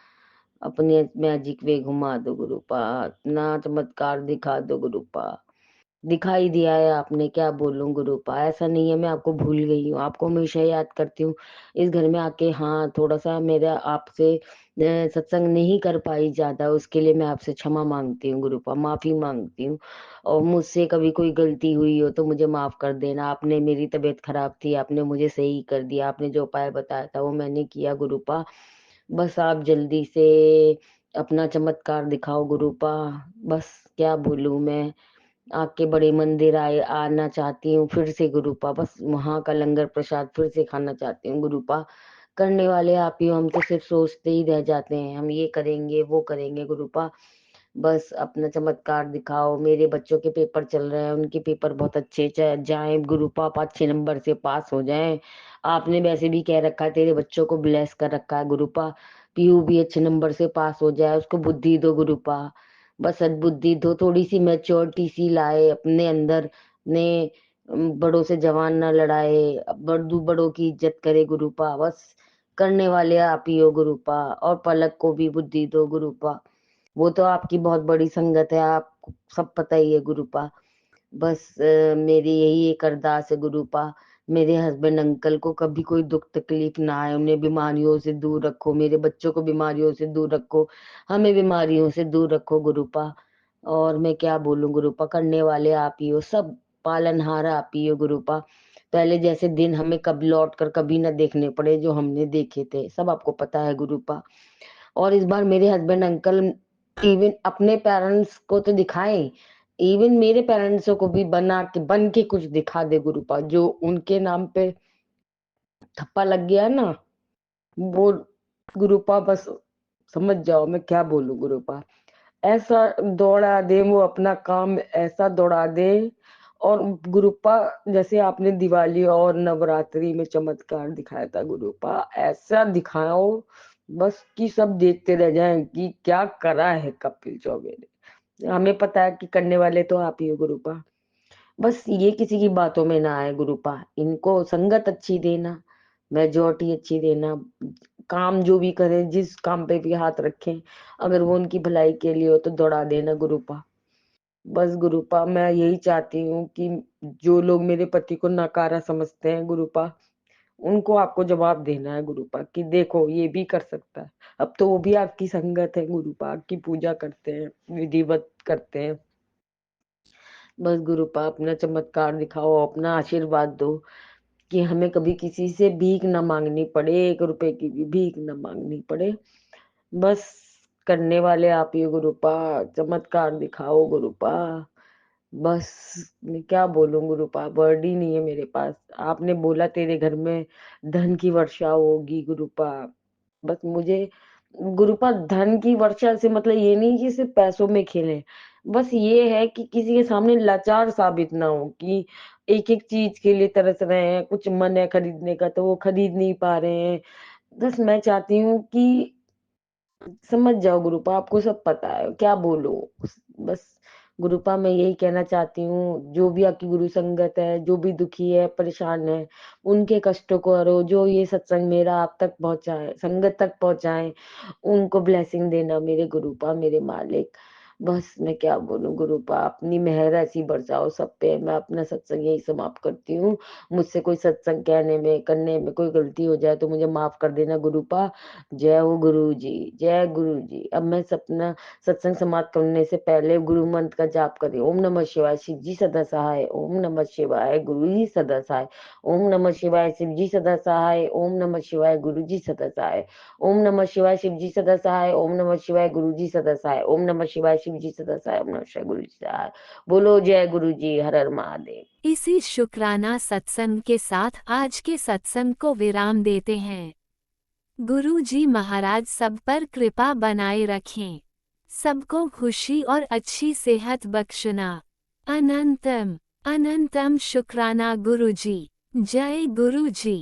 अपने मैजिक वे घुमा दो गुरुपा, अपना चमत्कार दिखा दो गुरुपा। दिखाई दिया है आपने, क्या बोलूं गुरुपा, ऐसा नहीं है मैं आपको भूल गई हूँ, आपको हमेशा याद करती हूँ। इस घर में आके हाँ थोड़ा सा मेरा आपसे सत्संग नहीं कर पाई ज्यादा, उसके लिए मैं आपसे क्षमा मांगती हूँ गुरुपा, माफी मांगती हूँ। और मुझसे कभी कोई गलती हुई हो तो मुझे माफ कर देना। आपने, मेरी तबीयत खराब थी, आपने मुझे सही कर दिया, आपने जो उपाय बताया था वो मैंने किया गुरुपा। बस आप जल्दी से अपना चमत्कार दिखाओ गुरुपा। बस क्या बोलूं मैं, आपके बड़े मंदिर आए आना चाहती हूँ फिर से गुरुपा, बस वहां का लंगर प्रसाद फिर से खाना चाहती हूँ गुरुपा। करने वाले आप ही हो, हम तो सिर्फ सोचते ही रह जाते हैं, हम ये करेंगे वो करेंगे गुरुपा। बस अपना चमत्कार दिखाओ। मेरे बच्चों के पेपर चल रहे हैं, उनके पेपर बहुत अच्छे जाएं गुरुपा, 5-6 नंबर से पास हो जाएं। आपने वैसे भी कह रखा है, तेरे बच्चों को ब्लेस कर रखा है गुरुपा, पीयू भी अच्छे नंबर से पास हो जाए, उसको बुद्धि दो गुरुपा। बस सद्बुद्धि दो, थोड़ी सी मैच्योरिटी सी लाए अपने अंदर ने, बड़ों से जवान ना लड़ाए, बड़ों की इज्जत करे गुरुपा। बस करने वाले आप ही हो गुरुपा, और पलक को भी बुद्धि दो गुरुपा। वो तो आपकी बहुत बड़ी संगत है, आपको सब पता ही है गुरुपा। बस मेरी यही एक अरदास है गुरुपा, मेरे हस्बैंड अंकल को कभी कोई दुख तकलीफ ना आए, उन्हें बीमारियों से दूर रखो, मेरे बच्चों को बीमारियों से दूर रखो, हमें बीमारियों से दूर रखो गुरुपा। और मैं क्या बोलूं गुरुपा, करने वाले आप ही हो, सब पालनहार आप ही हो गुरुपा। पहले जैसे दिन हमें कब लौट कर कभी न देखने पड़े जो हमने देखे थे, सब आपको पता है गुरुपा। और इस बार मेरे हस्बैंड अंकल इवन अपने पेरेंट्स को तो दिखाएं, इवन मेरे पेरेंट्स को भी बन के कुछ दिखा दे गुरुपा, जो उनके नाम पे ठप्पा लग गया ना वो गुरुपा, बस समझ जाओ मैं क्या बोलूं गुरुपा। ऐसा दौड़ा दे वो, अपना काम ऐसा दौड़ा दे। और गुरुपा जैसे आपने दिवाली और नवरात्रि में चमत्कार दिखाया था गुरुपा, ऐसा दिखाओ बस कि सब देखते रह जाएं कि क्या करा है कपिल चौबे ने। हमें पता है कि करने वाले तो आप ही हो गुरुपा। बस ये किसी की बातों में ना आए गुरुपा, इनको संगत अच्छी देना, मेजोरिटी अच्छी देना, काम जो भी करें, जिस काम पे भी हाथ रखें, अगर वो उनकी भलाई के लिए हो तो दौड़ा देना गुरुपा। बस गुरुपा मैं यही चाहती हूँ कि जो लोग मेरे पति को नकारा समझते हैं गुरुपा, उनको आपको जवाब देना है गुरुपा कि देखो ये भी कर सकता है। अब तो वो भी आपकी संगत है गुरुपा, आपकी पूजा करते हैं, विधिवत करते हैं। बस गुरुपा अपना चमत्कार दिखाओ, अपना आशीर्वाद दो कि हमें कभी किसी से भीख न मांगनी पड़े, 1 रुपए की भी भीख न मांगनी पड़े। बस करने वाले आप ही हो गुरुपा, चमत्कार दिखाओ गुरुपा। बस मैं क्या बोलूं गुरुपा, वर्ड ही नहीं है मेरे पास। आपने बोला तेरे घर में धन की वर्षा होगी गुरुपा, बस मुझे गुरुपा धन की वर्षा से मतलब ये नहीं कि सिर्फ पैसों में खेलें, बस ये है कि किसी के सामने लाचार साबित ना हो कि एक एक चीज के लिए तरस रहे हैं, कुछ मन है खरीदने का तो वो खरीद नहीं पा रहे हैं। बस मैं चाहती हूँ कि समझ जाओ गुरुपा, आपको सब पता है, क्या बोलो। बस गुरुपा मैं यही कहना चाहती हूँ, जो भी आपकी गुरु संगत है, जो भी दुखी है, परेशान है, उनके कष्टों को हरो। जो ये सत्संग मेरा आप तक पहुंचाए, संगत तक पहुंचाए, उनको ब्लेसिंग देना मेरे गुरुपा, मेरे मालिक। बस मैं क्या बोलूं गुरुपा, अपनी मेहर ऐसी बरसाओ सब पे। मैं अपना सत्संग यही समाप्त करती हूँ। मुझसे कोई सत्संग कहने में करने में कोई गलती हो जाए तो मुझे माफ कर देना गुरुपा। जय हो गुरु जी, जय गुरु जी। अब मैं सपना सत्संग समाप्त करने से पहले गुरु मंत्र का जाप करें। ओम नमः शिवाय, शिव जी सदा सहाय। ओम नमः शिवाय, गुरु जी सदा सहाय। ओम नमः शिवाय, शिव जी सदा सहाय। ओम नमः शिवाय, गुरु जी सदा सहाय। ओम नमः शिवाय, शिव जी सदा सहाय। ओम नमः शिवाय, गुरु जी सदा सहाय। ओम नमः शिवाय, शिव जी सदा सहाय। ओम नमः शिवाय, गुरु जी सहाय। बोलो जय गुरु जी, हर हर महादेव। इसी शुक्राना सत्संग के साथ आज के सत्संग को विराम देते हैं। गुरु जी महाराज सब पर कृपा बनाए रखें, सबको खुशी और अच्छी सेहत बख्शना। अनंतम अनंतम शुक्राना गुरु जी। जय गुरु जी।